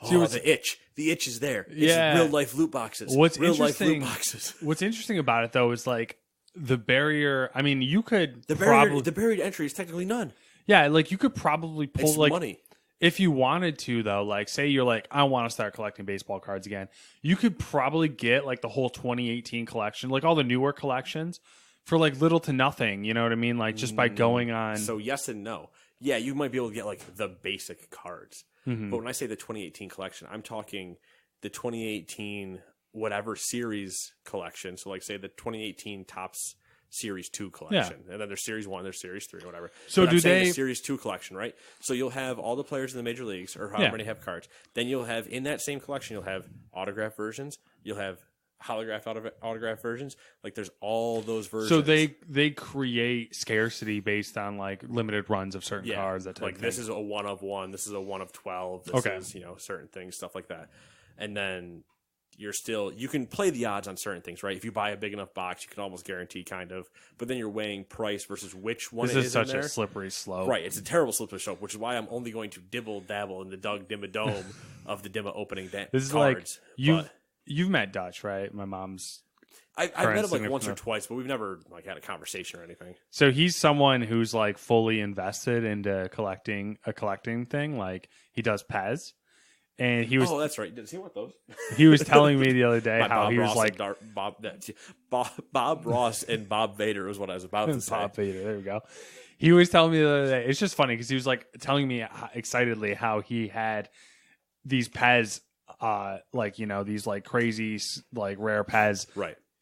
S1: Oh, the itch. The itch is there. It's real life loot boxes.
S2: What's interesting about it though is like the barrier. I mean, you could
S1: the buried entry is technically none.
S2: Yeah, like you could probably pull
S1: it's
S2: like
S1: money.
S2: If you wanted to though, like say you're like, I want to start collecting baseball cards again, you could probably get like the whole 2018 collection, like all the newer collections, for like little to nothing. You know what I mean? Like just by going on.
S1: So yes and no. Yeah, you might be able to get like the basic cards. But when I say the 2018 collection, I'm talking the 2018 whatever series collection. So like say the 2018 Topps Series 2 collection. And then there's Series 1, there's Series 3 or whatever.
S2: So
S1: but
S2: do they...
S1: the Series 2 collection, right? So you'll have all the players in the major leagues or however many have cards. Then you'll have, in that same collection, you'll have autograph versions. You'll have autograph versions. Like there's all those versions.
S2: So they create scarcity based on like limited runs of certain cards. That type
S1: like
S2: of
S1: this
S2: thing.
S1: is a 1 of 1. This is a 1 of 12. This is certain things, stuff like that. And then you can play the odds on certain things, right? If you buy a big enough box, you can almost guarantee kind of. But then you're weighing price versus which one.
S2: This is such a slippery slope,
S1: right? It's a terrible slippery slope, which is why I'm only going to dibble dabble in the Doug Dimma Dome of the Dimma opening
S2: this is
S1: cards.
S2: Like You've met Dutch, right? My mom's.
S1: I've met him like once or twice, but we've never like had a conversation or anything.
S2: So he's someone who's like fully invested into collecting thing. Like he does Pez, and he was.
S1: Oh, that's right. Does he want those?
S2: He was telling me the other day how
S1: Bob
S2: he was
S1: Ross
S2: like
S1: Bob Ross and Bob Vader is what I was about to say.
S2: Bob Vader. There we go. He was telling me the other day. It's just funny because he was like telling me excitedly how he had these Pez. Like these like crazy like rare Pez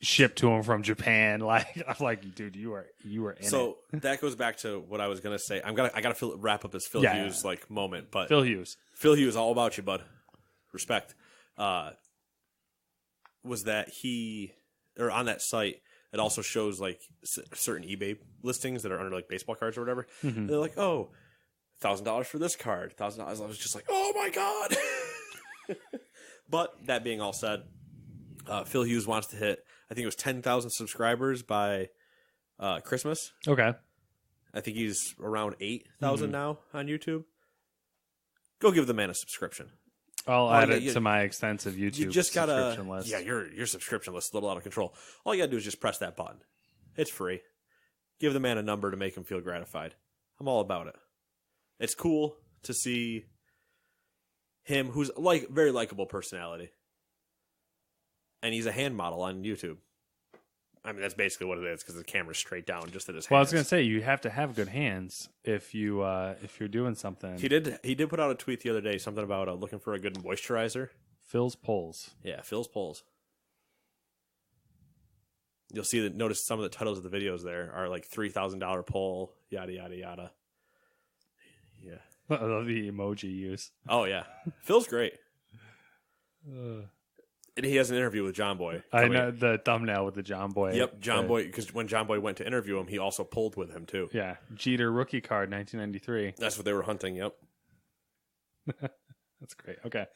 S2: shipped to him from Japan. Like I'm like, dude, you were in it.
S1: So that goes back to what I was gonna say. I gotta wrap up this Phil Hughes like moment. But
S2: Phil Hughes,
S1: all about you, bud. Respect. Was that he or on that site? It also shows like certain eBay listings that are under like baseball cards or whatever. And they're like, oh, $1,000 for this card, $1,000. I was just like, oh my god. But that being all said, Phil Hughes wants to hit, I think it was 10,000 subscribers by Christmas.
S2: Okay.
S1: I think he's around 8,000 now on YouTube. Go give the man a subscription.
S2: I'll add it to my extensive YouTube
S1: you just
S2: subscription list.
S1: Yeah, your subscription list is a little out of control. All you got to do is just press that button. It's free. Give the man a number to make him feel gratified. I'm all about it. It's cool to see him, who's like very likable personality, and he's a hand model on YouTube. I mean, that's basically what it is because the camera's straight down, just at his hands.
S2: Well, I was gonna say you have to have good hands if you're doing something.
S1: He did put out a tweet the other day, something about looking for a good moisturizer.
S2: Phil's polls.
S1: Yeah, Phil's polls. You'll see that. Notice some of the titles of the videos there are like $3,000 poll, yada yada yada. Yeah.
S2: I love the emoji use.
S1: Oh, yeah. Phil's great. And he has an interview with John Boy.
S2: I know the thumbnail with the John Boy.
S1: Yep, John Boy, because when John Boy went to interview him, he also pulled with him, too.
S2: Yeah, Jeter rookie card, 1993.
S1: That's what they were hunting, yep.
S2: That's great. Okay.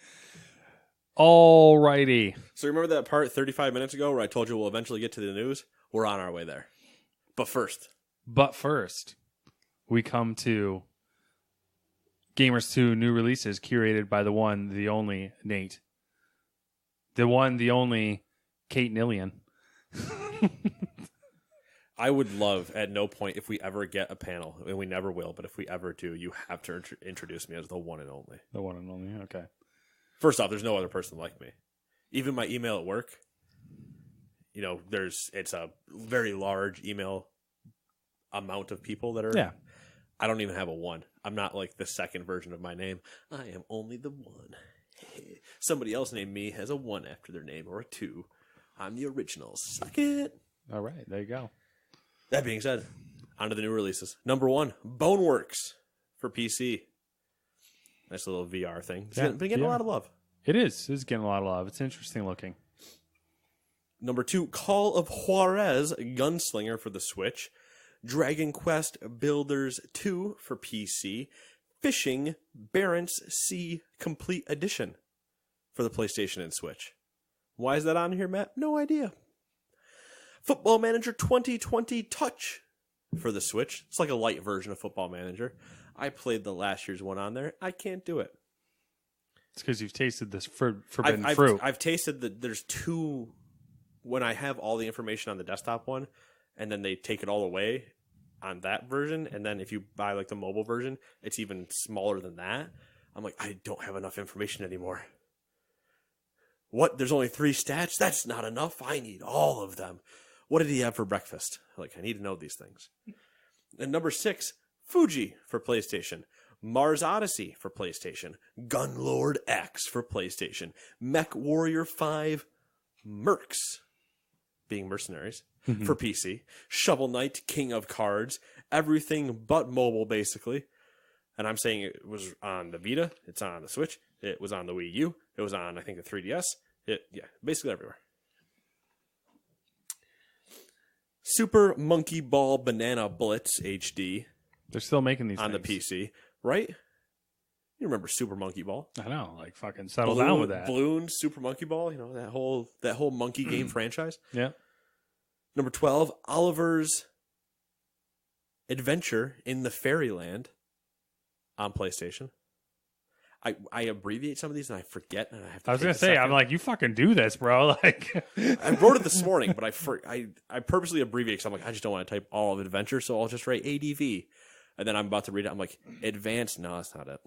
S2: Alrighty.
S1: So remember that part 35 minutes ago where I told you we'll eventually get to the news? We're on our way there. But first,
S2: we come to Gamers 2 new releases curated by the one, the only Nate. The one, the only Kate Nillian.
S1: I would love, at no point, if we ever get a panel, and we never will, but if we ever do, you have to introduce me as the one and only.
S2: The one and only, okay.
S1: First off, there's no other person like me. Even my email at work, it's a very large email amount of people that are...
S2: Yeah.
S1: I don't even have a one. I'm not like the second version of my name. I am only the one. Somebody else named me has a one after their name or a two. I'm the original. Suck it.
S2: All right, there you go.
S1: That being said, on to the new releases. Number 1, Boneworks for PC. Nice little VR thing. It's been getting a lot of love.
S2: It is. It's getting a lot of love. It's interesting looking.
S1: Number 2, Call of Juarez Gunslinger for the Switch. Dragon Quest Builders 2 for PC. Fishing Barents Sea Complete Edition for the PlayStation and Switch. Why is that on here, Matt? No idea. Football Manager 2020 Touch for the Switch. It's like a light version of Football Manager. I played the last year's one on there. I can't do it.
S2: It's because you've tasted this forbidden fruit.
S1: I've tasted that there's 2... When I have all the information on the desktop one, and then they take it all away on that version, and then if you buy like the mobile version, it's even smaller than that. I'm like, I don't have enough information anymore. What? There's only 3 stats? That's not enough. I need all of them. What did he have for breakfast? Like, I need to know these things. And number 6, Fuji for PlayStation. Mars Odyssey for PlayStation. Gunlord X for PlayStation. Mech Warrior 5 Mercs, being mercenaries, for PC. Shovel Knight, King of Cards. Everything but mobile, basically. And I'm saying it was on the Vita. It's on the Switch. It was on the Wii U. It was on, I think, the 3DS. Basically everywhere. Super Monkey Ball Banana Blitz HD.
S2: They're still making these
S1: on
S2: things.
S1: the PC, right? You remember Super Monkey Ball?
S2: I know, like fucking settle down with that.
S1: Balloon, Super Monkey Ball, you know, that whole monkey game franchise.
S2: Yeah.
S1: Number 12, Oliver's Adventure in the Fairyland on PlayStation. I abbreviate some of these and I forget, and I have to.
S2: I was gonna say, I'm like, you fucking do this, bro. Like,
S1: I wrote it this morning, but I purposely abbreviate because I'm like, I just don't want to type all of Adventure, so I'll just write ADV, and then I'm about to read it. I'm like, Advanced. No, that's not it.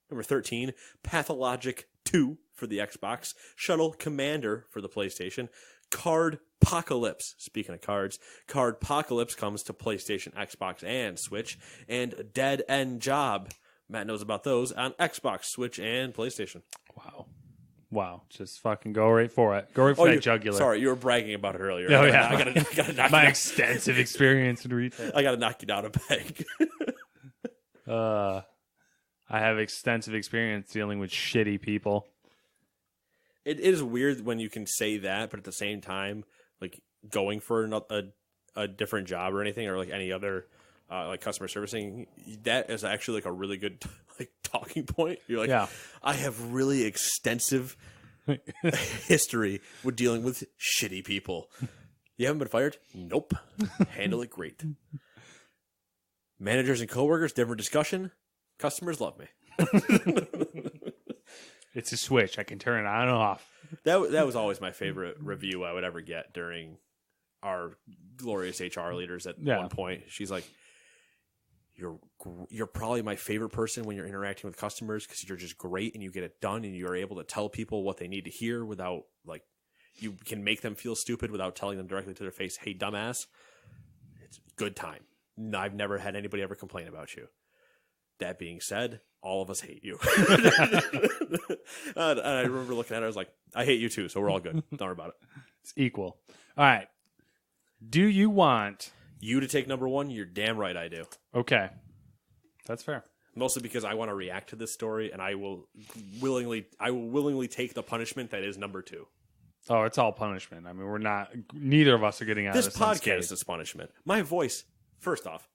S1: Number 13, Pathologic 2 for the Xbox. Shuttle Commander for the PlayStation. Card Apocalypse. Speaking of cards, Card Apocalypse comes to PlayStation, Xbox, and Switch. And Dead End Job. Matt knows about those on Xbox, Switch, and PlayStation.
S2: Wow. Just fucking go right for it. Go right for that jugular.
S1: Sorry, you were bragging about it earlier.
S2: Oh, yeah.
S1: I gotta knock
S2: my extensive experience in retail.
S1: I gotta knock you down a peg.
S2: I have extensive experience dealing with shitty people.
S1: It is weird when you can say that, but at the same time, like going for a different job or anything, or like any other like customer servicing, that is actually like a really good like talking point. You're like,
S2: yeah.
S1: I have really extensive history with dealing with shitty people. You haven't been fired? Nope. Handle it great. Managers and coworkers, different discussion. Customers love me.
S2: It's a switch. I can turn it on and off.
S1: That was always my favorite review I would ever get during our glorious HR leaders at one point. She's like, you're probably my favorite person when you're interacting with customers because you're just great and you get it done and you're able to tell people what they need to hear without, like, you can make them feel stupid without telling them directly to their face, hey, dumbass. It's a good time. I've never had anybody ever complain about you. That being said, all of us hate you. And I remember looking at it, I was like, I hate you too, so we're all good. Don't worry about it.
S2: It's equal. All right. Do you want
S1: you to take number 1? You're damn right I do.
S2: Okay. That's fair.
S1: Mostly because I want to react to this story, and I will willingly take the punishment that is number 2.
S2: Oh, it's all punishment. I mean, neither of us are getting out of this
S1: podcast is punishment. My voice, first off,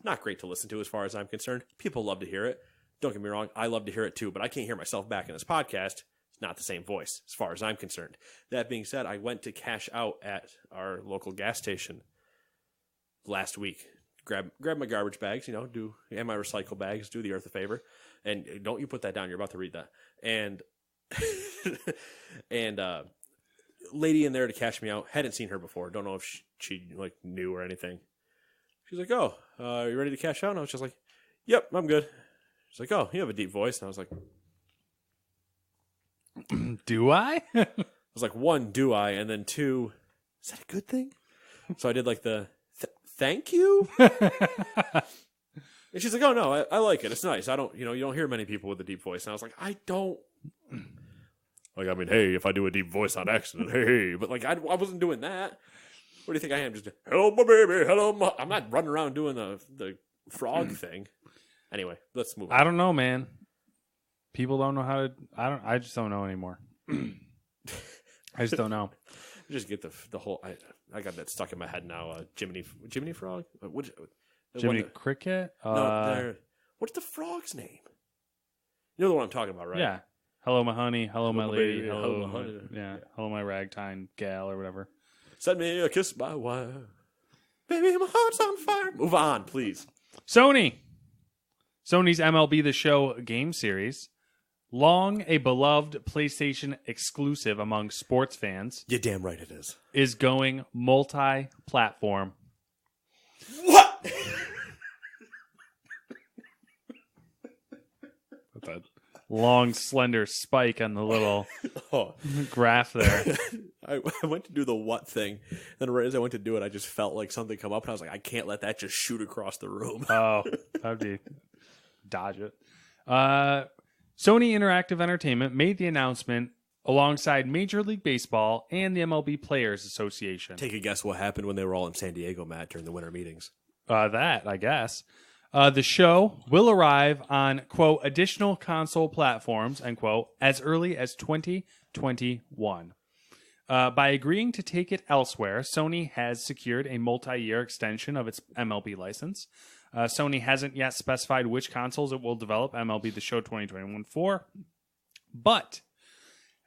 S1: not great to listen to as far as I'm concerned. People love to hear it. Don't get me wrong, I love to hear it too, but I can't hear myself back in this podcast. It's not the same voice as far as I'm concerned. That being said, I went to cash out at our local gas station last week. Grab my garbage bags, and my recycle bags, do the earth a favor. And don't you put that down, you're about to read that. And lady in there to cash me out, hadn't seen her before. Don't know if she like knew or anything. She's like, "Oh, are you ready to cash out?" And I was just like, "Yep, I'm good." She's like, "Oh, you have a deep voice." And I was like,
S2: "Do I?"
S1: I was like, 1, do I? And then 2, is that a good thing? So I did like the thank you. And she's like, "Oh no, I like it. It's nice. I don't, you don't hear many people with a deep voice." And I was like, "I don't." Like, I mean, hey, if I do a deep voice on accident, hey, but like, I wasn't doing that. What do you think I am? Just, hello, my baby, hello, my... I'm not running around doing the frog thing. Anyway, let's move on.
S2: I don't know, man. People don't know how to... I just don't know anymore. I just don't know.
S1: Just get the whole. I got that stuck in my head now. Jiminy Frog.
S2: Jiminy Cricket.
S1: No, what's the frog's name? You know the one I'm talking about, right?
S2: Yeah. Hello, my honey. Hello, my lady.
S1: baby,
S2: Hello,
S1: my honey.
S2: yeah. Hello, my ragtime gal or whatever.
S1: Send me a kiss by wire. Baby, my heart's on fire. Move on, please.
S2: Sony's MLB The Show game series, long a beloved PlayStation exclusive among sports fans,
S1: You're damn right it
S2: is going multi-platform.
S1: What?
S2: That long, slender spike on the little
S1: Oh.
S2: graph there.
S1: I went to do the what thing, and right as I went to do it, I just felt like something come up, and I was like, I can't let that just shoot across the room.
S2: Oh, that'd be dodge it. Sony Interactive Entertainment made the announcement alongside Major League Baseball and the MLB Players Association.
S1: Take a guess what happened when they were all in San Diego, Matt, during the winter meetings.
S2: That, I guess. The show will arrive on, quote, additional console platforms, end quote, as early as 2021. By agreeing to take it elsewhere, Sony has secured a multi-year extension of its MLB license. Sony hasn't yet specified which consoles it will develop MLB The Show 2021 for, but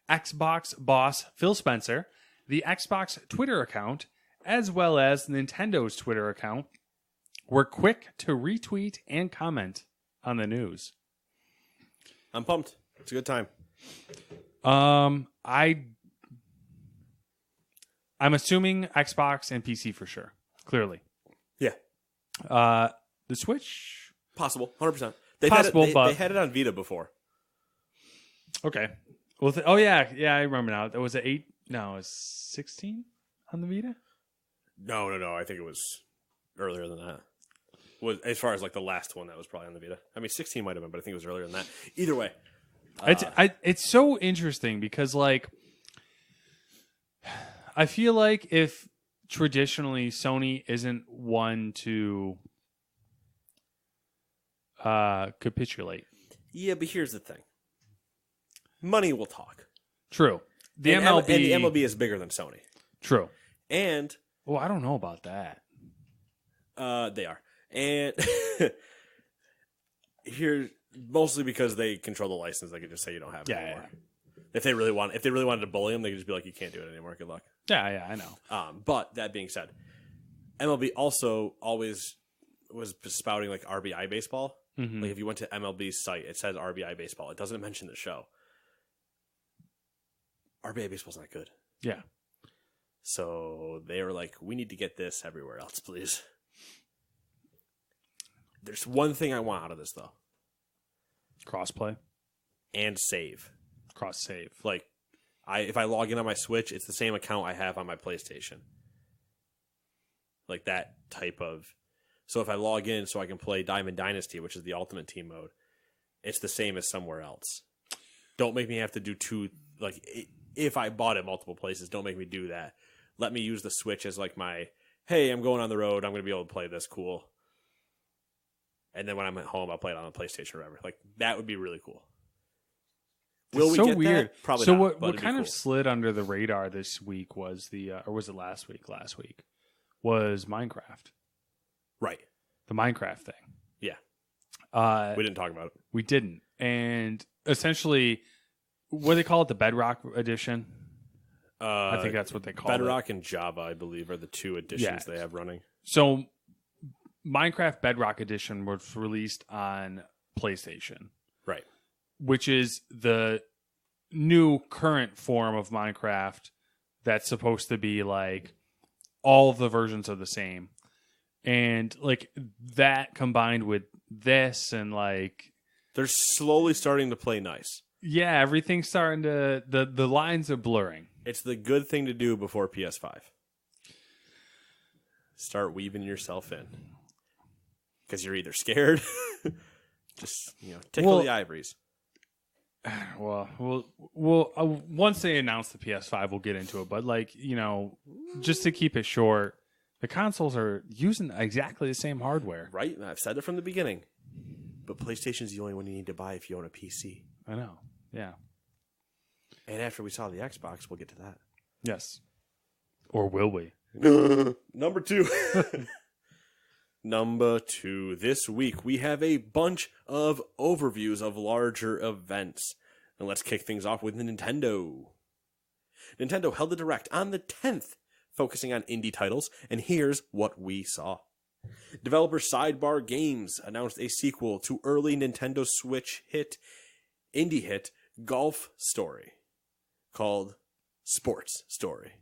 S2: Xbox boss Phil Spencer, the Xbox Twitter account, as well as Nintendo's Twitter account, were quick to retweet and comment on the news.
S1: I'm pumped. It's a good time.
S2: I'm assuming Xbox and PC for sure. Clearly.
S1: Yeah.
S2: The Switch?
S1: Possible. 100%.
S2: Possible, but
S1: they had it on Vita before.
S2: Okay. Well, yeah, I remember now. That was it 8? No, it was 16 on the Vita?
S1: No. I think it was earlier than that. Was as far as like the last one that was probably on the Vita. I mean, 16 might have been, but I think it was earlier than that. Either way,
S2: it's so interesting because like I feel like if traditionally Sony isn't one to capitulate.
S1: Yeah, but here's the thing: money will talk.
S2: True. The
S1: and
S2: MLB
S1: and the MLB is bigger than Sony.
S2: True.
S1: And
S2: I don't know about that.
S1: They are. And here, mostly because they control the license, they could just say you don't have it anymore. Yeah. If they really wanted to bully them, they could just be like, you can't do it anymore. Good luck.
S2: Yeah, I know.
S1: But that being said, MLB also always was spouting like RBI baseball. Mm-hmm. Like if you went to MLB's site, it says RBI baseball. It doesn't mention the show. RBI baseball's not good.
S2: Yeah.
S1: So they were like, we need to get this everywhere else, please. There's one thing I want out of this, though.
S2: Crossplay.
S1: And save.
S2: Cross save.
S1: Like, if I log in on my Switch, it's the same account I have on my PlayStation. Like that type of... So if I log in so I can play Diamond Dynasty, which is the Ultimate Team mode, it's the same as somewhere else. Don't make me have to do two... Like, if I bought it multiple places, don't make me do that. Let me use the Switch as like my, hey, I'm going on the road, I'm going to be able to play this, cool. And then when I'm at home, I'll play it on the PlayStation or whatever. Like, that would be really cool.
S2: Will we get weird. That?
S1: Probably
S2: so
S1: not.
S2: What kind of slid under the radar this week was or was it last week? Last week was Minecraft.
S1: Right.
S2: The Minecraft thing.
S1: Yeah. We didn't talk about it.
S2: We didn't. And essentially, what do they call it? The Bedrock edition? I think that's what they call it.
S1: Bedrock and Java, I believe, are the two editions they have running.
S2: So Minecraft Bedrock Edition was released on PlayStation.
S1: Right.
S2: Which is the new current form of Minecraft that's supposed to be like all of the versions are the same. And like that combined with this and like
S1: they're slowly starting to play nice.
S2: Yeah, everything's starting to the lines are blurring.
S1: It's the good thing to do before PS5. Start weaving yourself in. Because you're either scared, just tickle the ivories.
S2: Well, once they announce the PS5, we'll get into it. But just to keep it short, the consoles are using exactly the same hardware.
S1: Right, I've said it from the beginning. But PlayStation's the only one you need to buy if you own a PC.
S2: I know. Yeah.
S1: And after we saw the Xbox, we'll get to that.
S2: Yes. Or will we?
S1: Number 2. Number 2. This week we have a bunch of overviews of larger events. And let's kick things off with Nintendo. Nintendo held a direct on the 10th, focusing on indie titles, and here's what we saw. Developer Sidebar Games announced a sequel to early Nintendo Switch indie hit Golf Story, called Sports Story.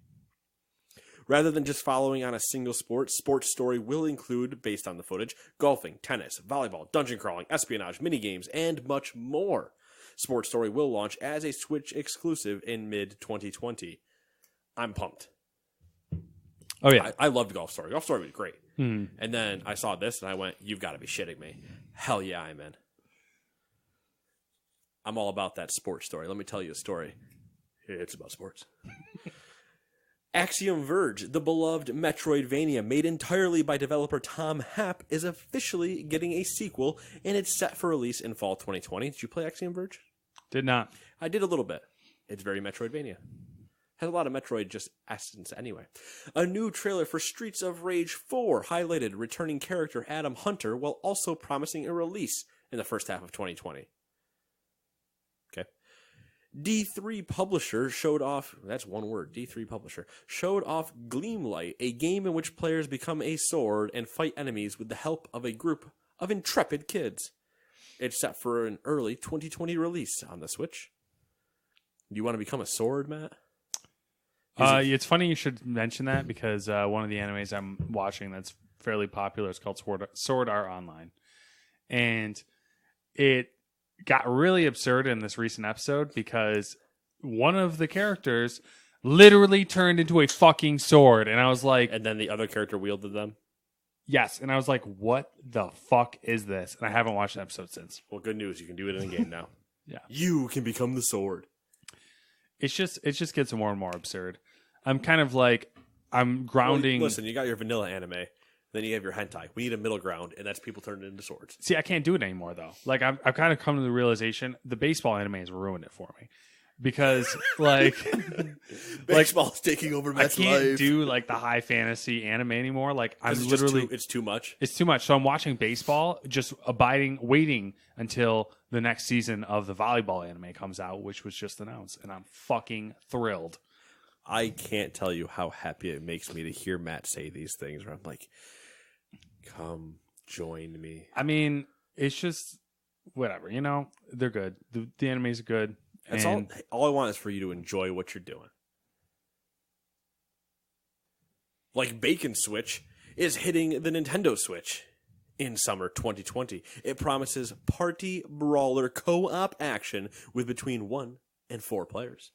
S1: Rather than just following on a single sport, Sports Story will include, based on the footage, golfing, tennis, volleyball, dungeon crawling, espionage, minigames, and much more. Sports Story will launch as a Switch exclusive in mid-2020. I'm pumped.
S2: Oh, yeah.
S1: I loved Golf Story. Golf Story was great. And then I saw this and I went, you've got to be shitting me. Hell yeah, I'm in. I'm all about that Sports Story. Let me tell you a story. It's about sports. Axiom Verge, the beloved Metroidvania made entirely by developer Tom Happ, is officially getting a sequel, and it's set for release in fall 2020. Did you play Axiom Verge?
S2: Did not.
S1: I did a little bit. It's very Metroidvania. Has a lot of Metroid just essence anyway. A new trailer for Streets of Rage 4 highlighted returning character Adam Hunter while also promising a release in the first half of 2020. Okay. D3 Publisher showed off, that's one word, D3 Publisher, showed off Gleamlight, a game in which players become a sword and fight enemies with the help of a group of intrepid kids. It's set for an early 2020 release on the Switch. Do you want to become a sword, Matt?
S2: It's funny you should mention that because one of the animes I'm watching that's fairly popular is called Sword Art Online. And it got really absurd in this recent episode because one of the characters literally turned into a fucking sword. And I was like...
S1: And then the other character wielded them?
S2: Yes. And I was like, what the fuck is this? And I haven't watched the episode since.
S1: Well, good news. You can do it in a game now.
S2: Yeah.
S1: You can become the sword.
S2: It just gets more and more absurd. I'm kind of like, I'm grounding...
S1: Well, listen, you got your vanilla anime. Then you have your hentai. We need a middle ground, and that's people turning into swords.
S2: See, I can't do it anymore, though. Like, I've kind of come to the realization the baseball anime has ruined it for me. Because, like...
S1: Baseball's taking over Matt's life.
S2: I can't do, like, the high fantasy anime anymore. Like, I'm literally...
S1: It's too much?
S2: It's too much. So I'm watching baseball, just waiting until the next season of the volleyball anime comes out, which was just announced. And I'm fucking thrilled.
S1: I can't tell you how happy it makes me to hear Matt say these things where I'm like... Come join me.
S2: I mean, it's just whatever, you know. They're good. The animes are good.
S1: That's all I want is for you to enjoy what you're doing. Like Bacon Switch is hitting the Nintendo Switch in summer 2020. It promises party brawler co-op action with between 1 and 4 players.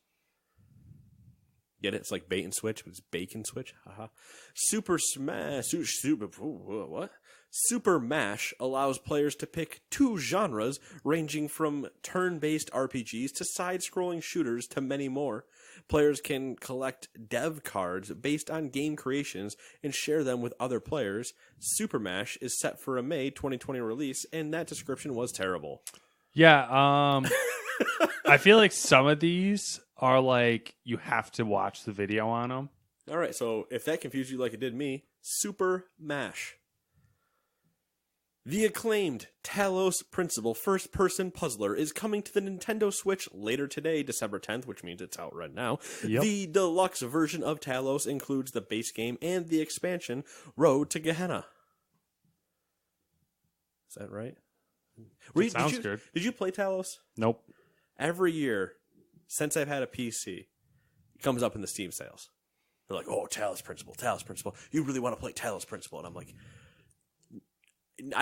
S1: Get it? It's like bait and switch, but it's bacon switch. Haha. Super Mash allows players to pick 2 genres ranging from turn-based RPGs to side-scrolling shooters to many more. Players can collect dev cards based on game creations and share them with other players. Super Mash is set for a May 2020 release, and that description was terrible.
S2: Yeah, I feel like some of these are like you have to watch the video on them.
S1: All right, so if that confused you like it did me, Super Mash. The acclaimed Talos Principle first-person puzzler is coming to the Nintendo Switch later today, December 10th, which means it's out right now. Yep. The deluxe version of Talos includes the base game and the expansion Road to Gehenna. Is that right?
S2: Sounds good.
S1: Did you play Talos?
S2: Nope.
S1: Every year, since I've had a PC, it comes up in the Steam sales. They're like, oh, Talos Principle. You really want to play Talos Principle? And I'm like,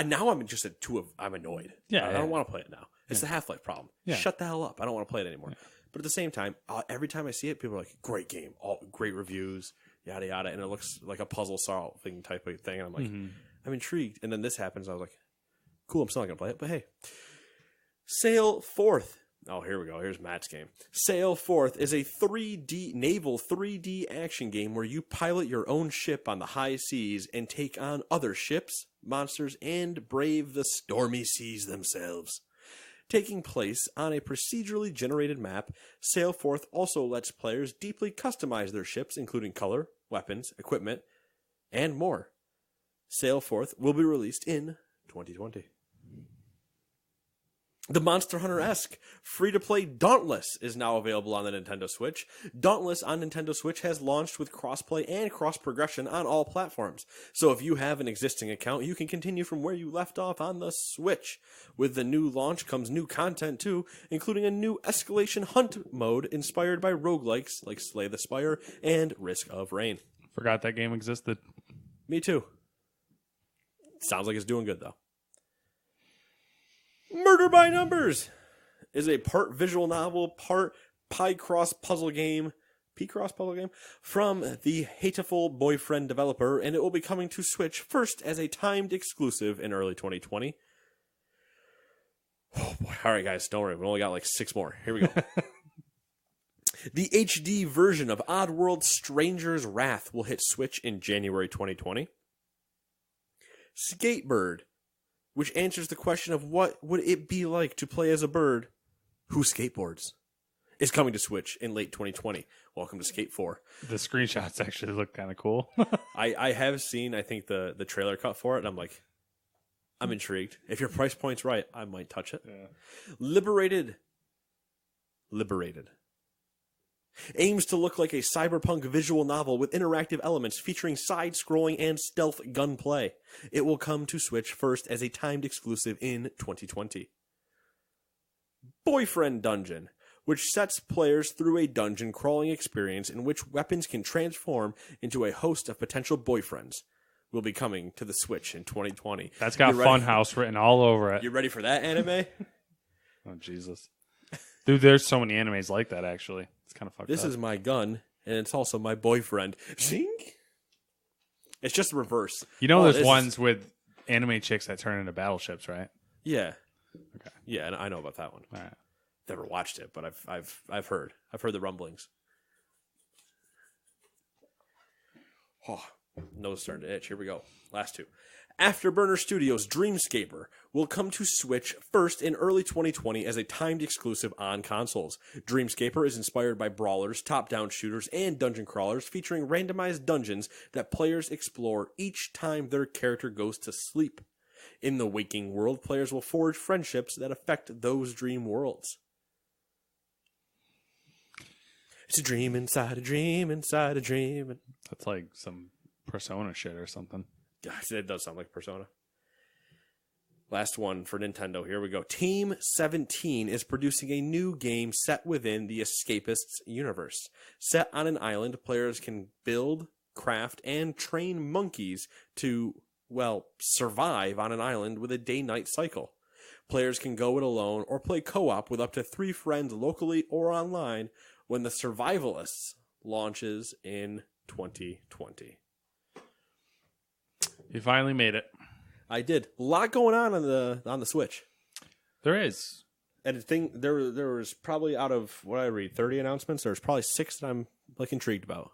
S1: now I'm just I'm annoyed.
S2: Yeah,
S1: I don't want to play it now. It's the Half-Life problem. Yeah. Shut the hell up. I don't want to play it anymore. Yeah. But at the same time, every time I see it, people are like, great game, all great reviews, yada, yada. And it looks like a puzzle solving type of thing. And I'm like, I'm intrigued. And then this happens. I was like, cool, I'm still not going to play it. But hey, Sail Forth. Oh, here we go. Here's Matt's game. Sail Forth is a naval 3D action game where you pilot your own ship on the high seas and take on other ships, monsters, and brave the stormy seas themselves. Taking place on a procedurally generated map, Sail Forth also lets players deeply customize their ships, including color, weapons, equipment, and more. Sail Forth will be released in 2020. The Monster Hunter-esque free-to-play Dauntless is now available on the Nintendo Switch. Dauntless on Nintendo Switch has launched with crossplay and cross-progression on all platforms. So if you have an existing account, you can continue from where you left off on the Switch. With the new launch comes new content too, including a new escalation hunt mode inspired by roguelikes like Slay the Spire and Risk of Rain.
S2: Forgot that game existed.
S1: Me too. Sounds like it's doing good though. Murder by Numbers is a part visual novel, part Picross puzzle game from the Hateful Boyfriend developer, and it will be coming to Switch first as a timed exclusive in early 2020. Oh boy. All right, guys, don't worry. We only got like 6 more. Here we go. The HD version of Oddworld Stranger's Wrath will hit Switch in January 2020. Skatebird, which answers the question of what would it be like to play as a bird who skateboards, is coming to Switch in late 2020. Welcome to Skate 4.
S2: The screenshots actually look kind of cool.
S1: I have seen, I think, the trailer cut for it, and I'm intrigued. If your price point's right, I might touch it.
S2: Yeah.
S1: Liberated. Aims to look like a cyberpunk visual novel with interactive elements featuring side-scrolling and stealth gunplay. It will come to Switch first as a timed exclusive in 2020. Boyfriend Dungeon, which sets players through a dungeon crawling experience in which weapons can transform into a host of potential boyfriends, will be coming to the Switch in 2020.
S2: That's got Funhouse written all over it.
S1: You ready for that anime?
S2: Oh, Jesus. Dude, there's so many animes like that, actually. It's kind of fucked up.
S1: This is my gun, and it's also my boyfriend. Zing? It's just reverse.
S2: You know, there's ones with anime chicks that turn into battleships, right?
S1: Yeah.
S2: Okay.
S1: Yeah, and I know about that one.
S2: All right.
S1: Never watched it, but I've heard the rumblings. Oh, nose starting to itch. Here we go. Last 2. Afterburner Studios' Dreamscaper will come to Switch first in early 2020 as a timed exclusive on consoles. Dreamscaper is inspired by brawlers, top-down shooters, and dungeon crawlers featuring randomized dungeons that players explore each time their character goes to sleep. In the waking world, players will forge friendships that affect those dream worlds. It's a dream inside a dream inside a dream.
S2: That's like some Persona shit or something.
S1: Gosh, it does sound like Persona. Last one for Nintendo. Here we go. Team 17 is producing a new game set within the Escapists universe. Set on an island, players can build, craft, and train monkeys to, survive on an island with a day-night cycle. Players can go it alone or play co-op with up to 3 friends locally or online when the Survivalists launches in 2020.
S2: You finally made it.
S1: I did. A lot going on the Switch.
S2: There is.
S1: And I think there was probably, out of what I read, 30 announcements, there's probably 6 that I'm intrigued about.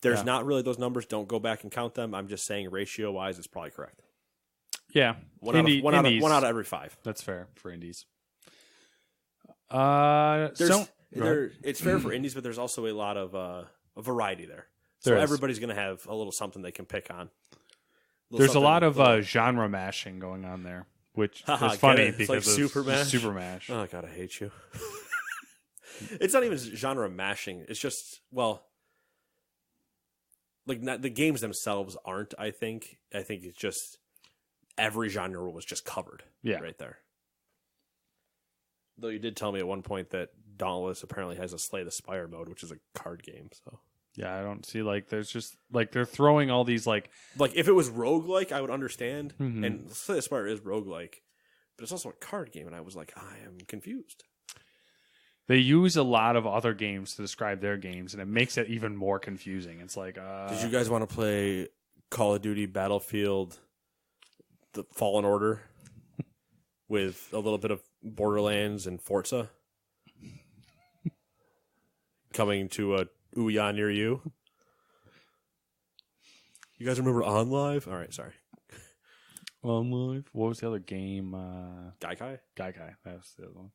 S1: There's not really those numbers. Don't go back and count them. I'm just saying ratio wise, it's probably correct.
S2: Yeah.
S1: One out of every 5.
S2: That's fair for indies.
S1: It's fair for indies, but there's also a lot of a variety there. So everybody's going to have a little something they can pick on.
S2: There's a lot of genre mashing going on there, which is funny because
S1: like Super Mash.
S2: Super Mash.
S1: Oh God, I hate you. It's not even genre mashing. It's just the games themselves aren't. I think it's just every genre was just covered.
S2: Yeah,
S1: right there. Though you did tell me at one point that Dauntless apparently has a Slay the Spire mode, which is a card game. So.
S2: Yeah, I don't see there's just they're throwing all these
S1: if it was roguelike, I would understand. Mm-hmm. And Slay the Spire is roguelike, but it's also a card game, and I was like, I am confused.
S2: They use a lot of other games to describe their games, and it makes it even more confusing. It's like,
S1: did you guys want to play Call of Duty Battlefield, the Fallen Order, with a little bit of Borderlands and Forza coming to a Ouya near you? You guys remember OnLive? All right, sorry.
S2: OnLive? What was the other game?
S1: Gaikai?
S2: Gaikai. That was the other one.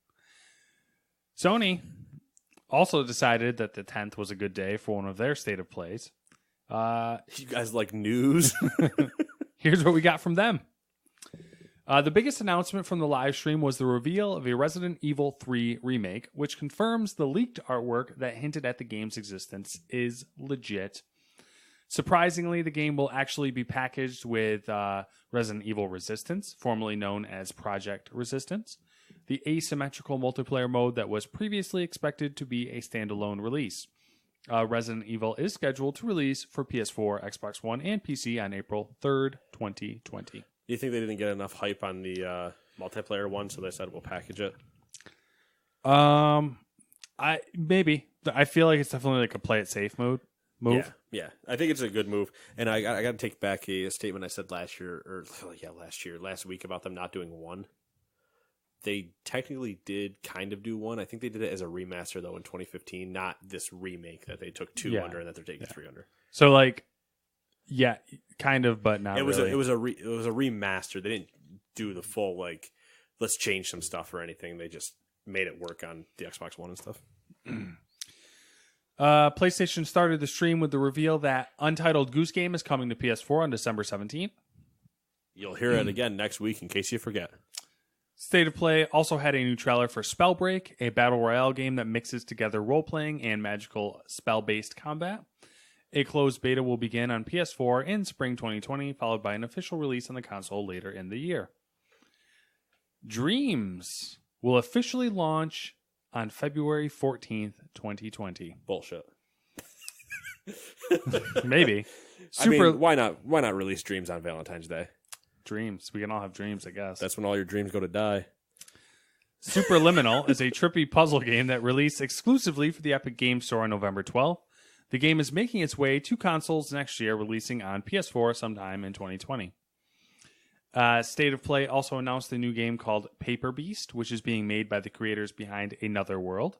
S2: Sony also decided that the 10th was a good day for one of their state of plays.
S1: You guys like news?
S2: Here's what we got from them. The biggest announcement from the live stream was the reveal of a Resident Evil 3 remake, which confirms the leaked artwork that hinted at the game's existence is legit. Surprisingly, the game will actually be packaged with Resident Evil Resistance, formerly known as Project Resistance, the asymmetrical multiplayer mode that was previously expected to be a standalone release. Resident Evil is scheduled to release for PS4, Xbox One, and PC on April 3rd, 2020.
S1: Do you think they didn't get enough hype on the multiplayer one, so they said we'll package it?
S2: Maybe. I feel like it's definitely like a play it safe move.
S1: Yeah. I think it's a good move. And I got to take back a statement I said last week about them not doing one. They technically did kind of do one. I think they did it as a remaster, though, in 2015, not this remake that they took 2 under and that they're taking 3 under.
S2: So, like, yeah, kind of, but not really.
S1: It was a remaster. They didn't do the full, like, let's change some stuff or anything. They just made it work on the Xbox One and stuff.
S2: PlayStation started the stream with the reveal that Untitled Goose Game is coming to PS4 on December 17th.
S1: You'll hear it again next week in case you forget.
S2: State of Play also had a new trailer for Spellbreak, a battle royale game that mixes together role-playing and magical spell-based combat. A closed beta will begin on PS4 in spring 2020, followed by an official release on the console later in the year. Dreams will officially launch on February 14th, 2020.
S1: Bullshit.
S2: Maybe.
S1: Why not release Dreams on Valentine's Day?
S2: Dreams. We can all have dreams, I guess.
S1: That's when all your dreams go to die.
S2: Superliminal is a trippy puzzle game that released exclusively for the Epic Games Store on November 12th. The game is making its way to consoles next year, releasing on PS4 sometime in 2020. State of Play also announced a new game called Paper Beast, which is being made by the creators behind Another World.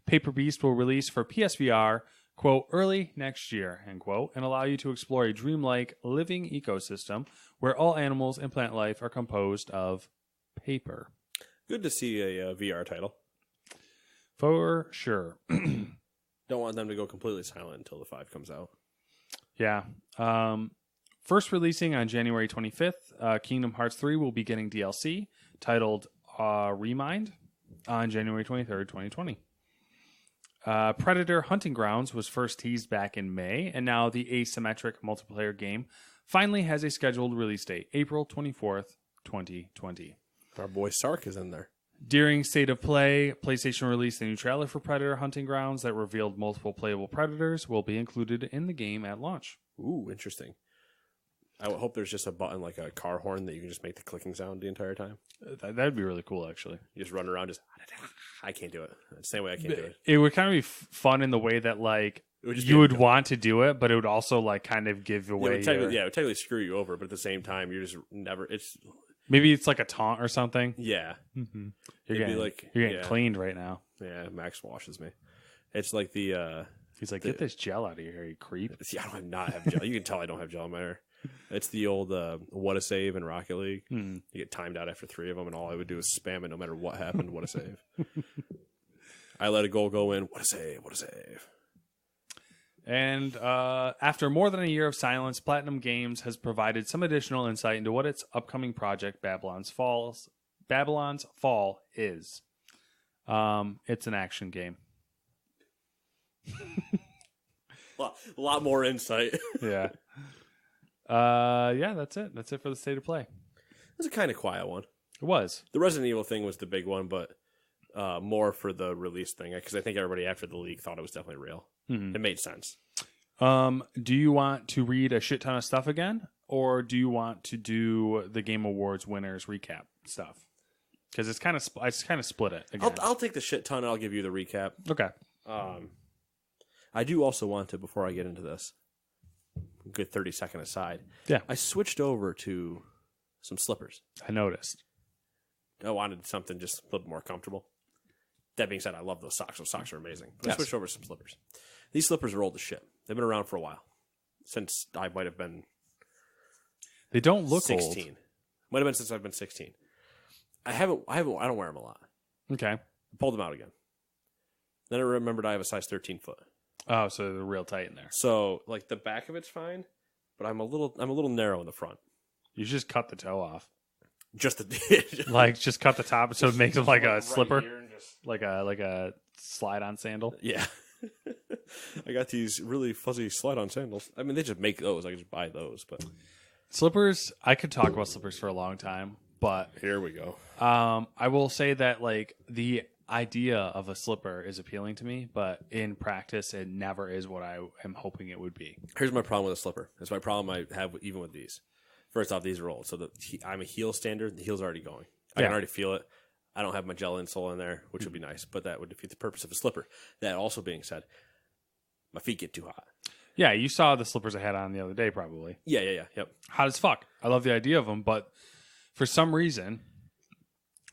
S2: Paper Beast will release for PSVR, quote, early next year, end quote, and allow you to explore a dreamlike living ecosystem where all animals and plant life are composed of paper.
S1: Good to see a VR title.
S2: For sure.
S1: Don't want them to go completely silent until the 5 comes out.
S2: Yeah. First releasing on January 25th, Kingdom Hearts 3 will be getting DLC titled Remind on January 23rd, 2020. Predator Hunting Grounds was first teased back in May, and now the asymmetric multiplayer game finally has a scheduled release date, April 24th, 2020.
S1: Our boy Sark is in there.
S2: During State of Play, PlayStation released a new trailer for Predator Hunting Grounds that revealed multiple playable predators will be included in the game at launch.
S1: Ooh, interesting. I would hope there's just a button like a car horn that you can just make the clicking sound the entire time.
S2: That'd be really cool, actually.
S1: You just run around, just... I can't do it. The same way I can't do it.
S2: It would kind of be fun in the way that, like, you would want to do it, but it would also, like, kind of give away
S1: it would technically screw you over, but at the same time, you're just never...
S2: Maybe it's like a taunt or something.
S1: Yeah.
S2: Mm-hmm. You're getting cleaned right now.
S1: Yeah, Max washes me. It's like the...
S2: He's like, get this gel out of your hair, you creep.
S1: See, I do not have gel. You can tell I don't have gel in my hair. It's the old what a save in Rocket League. You get timed out after 3 of them, and all I would do is spam it no matter what happened. What a save. I let a goal go in. What a save. What a save.
S2: And after more than a year of silence, Platinum Games has provided some additional insight into what its upcoming project, Babylon's Fall, is. It's an action game.
S1: A lot more insight.
S2: Yeah. That's it. That's it for the State of Play.
S1: It was a kind of quiet one.
S2: It was.
S1: The Resident Evil thing was the big one, but more for the release thing, because I think everybody after the leak thought it was definitely real. Mm-hmm. It made sense.
S2: Do you want to read a shit ton of stuff again, or do you want to do the Game Awards winners recap stuff? Because it's kind of split it again.
S1: I'll take the shit ton and I'll give you the recap.
S2: Okay.
S1: I do also want to, before I get into this, a good 30-second aside.
S2: Yeah.
S1: I switched over to some slippers.
S2: I noticed.
S1: I wanted something just a little more comfortable. That being said, I love those socks. Those socks are amazing. But I switched over to some slippers. These slippers are old as shit. They've been around for a while. Since I might have been...
S2: They don't look
S1: 16.
S2: old.
S1: Might have been since I've been 16. I don't wear them a lot.
S2: Okay.
S1: I pulled them out again. Then I remembered I have a size 13 foot.
S2: Oh, so they're real tight in there.
S1: So like the back of it's fine, but I'm a little narrow in the front.
S2: You should just cut the toe off.
S1: Just the
S2: Like just cut the top so it makes it like a
S1: right
S2: slipper,
S1: here and just-
S2: like a slide-on sandal.
S1: Yeah. I got these really fuzzy slide-on sandals. I mean, they just make those. I can just buy those, but
S2: Slippers, I could talk about slippers for a long time, but
S1: here we go.
S2: I will say that like the idea of a slipper is appealing to me, but in practice, it never is what I am hoping it would be.
S1: Here's my problem with a slipper. That's my problem I have even with these. First off, these are old, so I'm a heel standard. The heel's already going. I can already feel it. I don't have my gel insole in there, which would be nice, but that would defeat the purpose of a slipper. That also being said, my feet get too hot.
S2: Yeah, you saw the slippers I had on the other day, probably.
S1: Yeah, yep.
S2: Hot as fuck. I love the idea of them, but for some reason,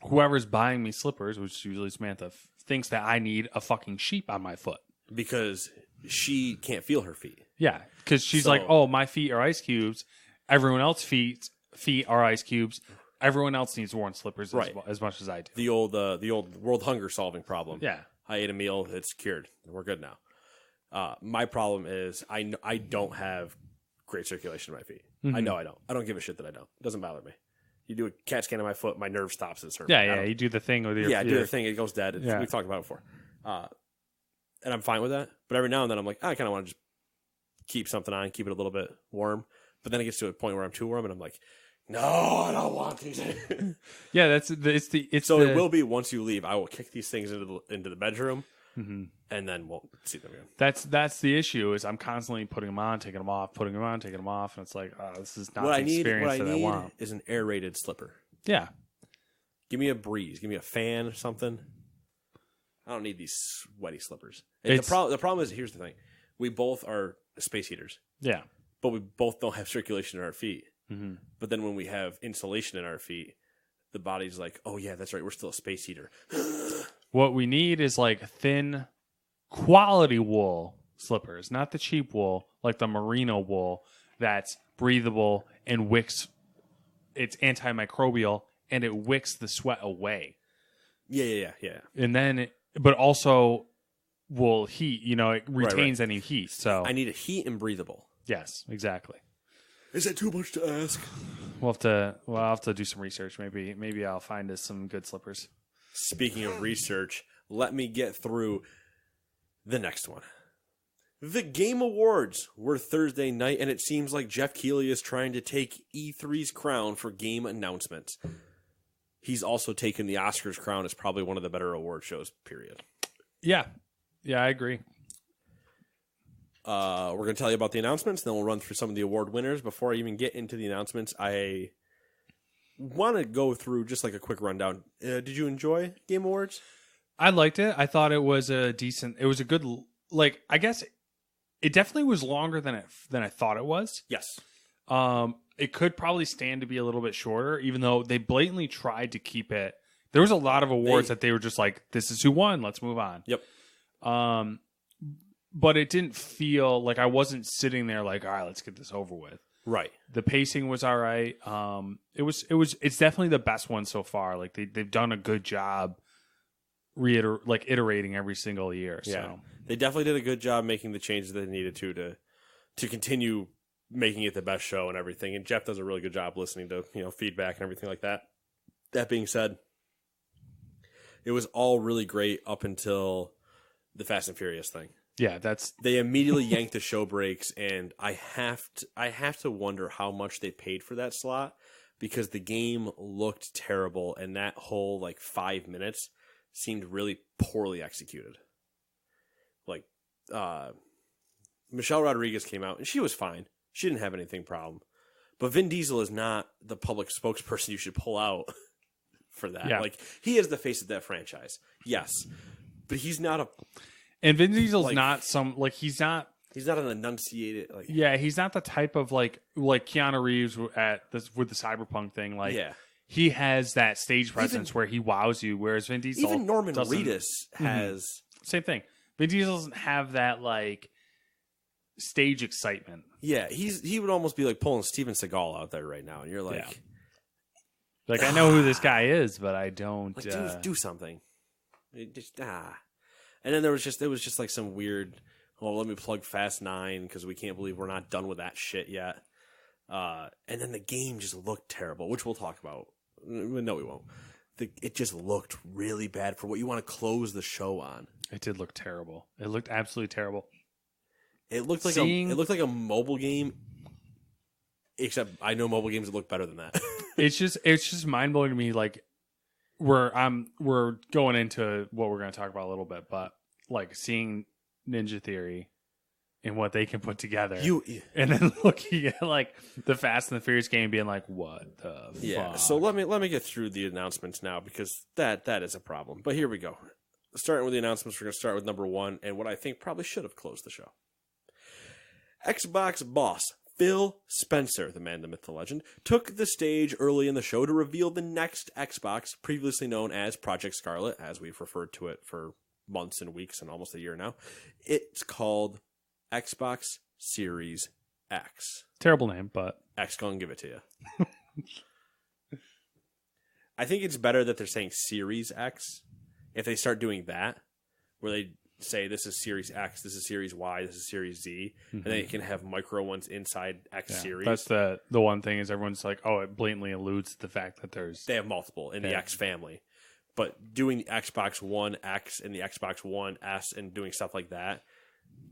S2: whoever's buying me slippers, which is usually Samantha, thinks that I need a fucking sheep on my foot.
S1: Because she can't feel her feet.
S2: Yeah, because she's like, oh, my feet are ice cubes. Everyone else's feet are ice cubes. Everyone else needs worn slippers as much as I do.
S1: The old world hunger solving problem.
S2: Yeah.
S1: I ate a meal. It's cured. We're good now. My problem is I don't have great circulation in my feet.
S2: Mm-hmm.
S1: I know I don't. I don't give a shit that I don't. It doesn't bother me. You do a CAT scan on my foot, my nerve stops at a certain point.
S2: Yeah. You do the thing with your
S1: I do the thing. It goes dead.
S2: Yeah.
S1: We've talked about it before. And I'm fine with that. But every now and then I'm like, I kind of want to just keep something on, keep it a little bit warm. But then it gets to a point where I'm too warm and I'm like, no, I don't want these.
S2: Yeah, it
S1: will be once you leave. I will kick these things into the bedroom,
S2: mm-hmm.
S1: and then we'll see them again.
S2: That's the issue. Is I'm constantly putting them on, taking them off, putting them on, taking them off, and it's like, oh, this is not the experience that I want.
S1: Is an aerated slipper.
S2: Yeah,
S1: give me a breeze. Give me a fan or something. I don't need these sweaty slippers. The problem is, here's the thing: we both are space heaters.
S2: Yeah,
S1: but we both don't have circulation in our feet.
S2: Mm-hmm.
S1: But then when we have insulation in our feet, the body's like, oh yeah, that's right, we're still a space heater.
S2: What we need is like thin, quality wool slippers, not the cheap wool, like the merino wool that's breathable and wicks. It's antimicrobial and it wicks the sweat away.
S1: Yeah.
S2: And then, but also will heat. It retains any heat. So
S1: I need a heat and breathable.
S2: Yes, exactly.
S1: Is that too much to ask?
S2: I'll have to do some research. Maybe I'll find us some good slippers.
S1: Speaking of research, let me get through the next one. The Game Awards were Thursday night, and it seems like Jeff Keighley is trying to take E3's crown for game announcements. He's also taken the Oscars crown as probably one of the better award shows, period.
S2: Yeah, I agree.
S1: We're going to tell you about the announcements, then we'll run through some of the award winners. Before I even get into the announcements, I want to go through just like a quick rundown. Did you enjoy Game Awards?
S2: I liked it. I thought it was a good, like, I guess it definitely was longer than I thought it was.
S1: Yes.
S2: It could probably stand to be a little bit shorter, even though they blatantly tried to keep it. There was a lot of awards that they were just like, this is who won, let's move on.
S1: Yep.
S2: But it didn't feel like I wasn't sitting there like, all right, let's get this over with.
S1: Right.
S2: The pacing was all right. It's definitely the best one so far. Like they've done a good job iterating every single year.
S1: Yeah.
S2: So
S1: They definitely did a good job making the changes they needed to continue making it the best show and everything. And Jeff does a really good job listening to, feedback and everything like that. That being said, it was all really great up until the Fast and Furious thing.
S2: Yeah,
S1: they immediately yanked the show breaks, and I have to wonder how much they paid for that slot, because the game looked terrible, and that whole 5 minutes seemed really poorly executed. Michelle Rodriguez came out, and she was fine. She didn't have anything problem. But Vin Diesel is not the public spokesperson you should pull out for that.
S2: Yeah.
S1: He is the face of that franchise. Yes. But he's not a...
S2: And Vin Diesel's not he's not...
S1: He's not an enunciated...
S2: Yeah, he's not the type of, like Keanu Reeves with the Cyberpunk thing. Yeah. He has that stage presence where he wows you, whereas Vin Diesel...
S1: Even Norman Reedus has...
S2: Mm-hmm. Same thing. Vin Diesel doesn't have that, stage excitement.
S1: Yeah, he would almost be pulling Steven Seagal out there right now, and you're like...
S2: Yeah. I know who this guy is, but I don't...
S1: do something. And then it was just some weird well, let me plug Fast 9 because we can't believe we're not done with that shit yet. And then the game just looked terrible, which we'll talk about. No, we won't. It just looked really bad for what you want to close the show on.
S2: It did look terrible. It looked absolutely terrible.
S1: It looked like a mobile game, except I know mobile games that look better than that.
S2: It's just mind blowing to me. Like we're going into what we're going to talk about a little bit, but like seeing Ninja Theory and what they can put together, and then looking at like the Fast and the Furious game, being like, what the fuck?
S1: So let me get through the announcements now because that is a problem. But here we go. Starting with the announcements, we're going to start with number 1 and what I think probably should have closed the show. Xbox boss Phil Spencer, the man, the myth, the legend, took the stage early in the show to reveal the next Xbox, previously known as Project Scarlet, as we've referred to it for months and weeks and almost a year now. It's called Xbox Series X.
S2: Terrible name, but
S1: X gonna give it to you. I think it's better that they're saying Series X. If they start doing that, where they say this is Series X, this is Series Y, this is Series Z, and then you can have micro ones inside X series.
S2: That's the one thing is everyone's like, oh, it blatantly alludes to the fact that they
S1: have multiple in the X family. But doing the Xbox One X and the Xbox One S and doing stuff like that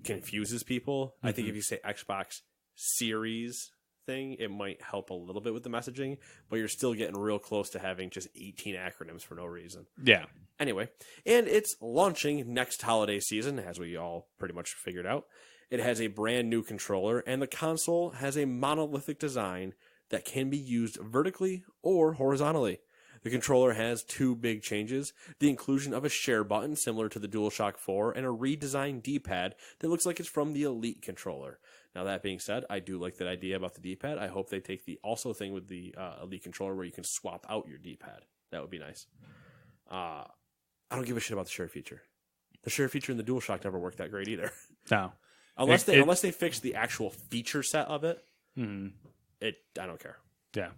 S1: confuses people. I think if you say Xbox Series thing, it might help a little bit with the messaging, but you're still getting real close to having just 18 acronyms for no reason.
S2: Yeah.
S1: Anyway, and it's launching next holiday season, as we all pretty much figured out. It has a brand new controller, and the console has a monolithic design that can be used vertically or horizontally. The controller has 2 big changes, the inclusion of a share button similar to the DualShock 4 and a redesigned D-pad that looks like it's from the Elite controller. Now that being said, I do like that idea about the D-pad. I hope they take the also thing with the Elite controller where you can swap out your D-pad. That would be nice. I don't give a shit about the share feature. The share feature in the DualShock never worked that great either.
S2: No.
S1: unless they fix the actual feature set of it, I don't care.
S2: Yeah.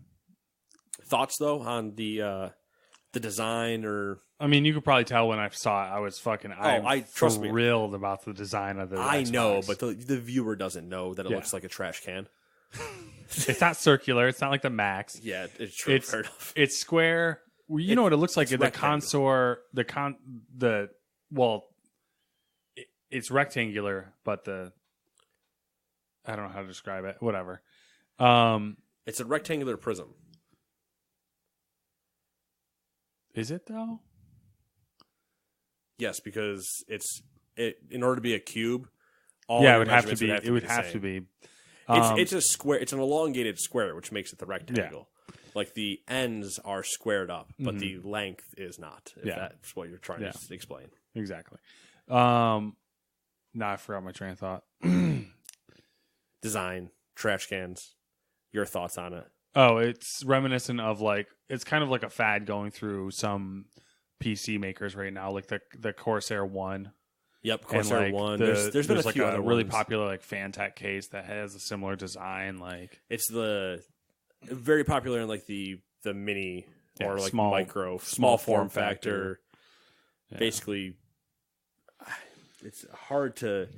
S1: Thoughts though on the design or?
S2: I mean, you could probably tell when I saw it, I was fucking.
S1: Trust me,
S2: thrilled about the design of the.
S1: I
S2: Xbox.
S1: know, but the viewer doesn't know that it looks like a trash can.
S2: It's not circular. It's not like the Max.
S1: Yeah, it's true. Fair enough.
S2: It's square. Well, you know what it looks like. The console. It's rectangular, but I don't know how to describe it. Whatever.
S1: It's a rectangular prism.
S2: Is it though?
S1: Yes, because in order to be a cube.
S2: It would have to be. It would have to be.
S1: It's a square. It's an elongated square, which makes it the rectangle. Yeah. Like the ends are squared up, but the length is not. If that's what you're trying to explain.
S2: Exactly. Now I forgot my train of thought.
S1: Design, trash cans. Your thoughts on it?
S2: Oh, it's reminiscent of it's kind of like a fad going through some PC makers right now, like the Corsair One.
S1: Yep, Corsair One. There's been a few other
S2: really
S1: ones.
S2: popular Fantech case that has a similar design.
S1: It's very popular in the mini or
S2: small,
S1: micro, small form factor. Yeah. Basically, it's hard to.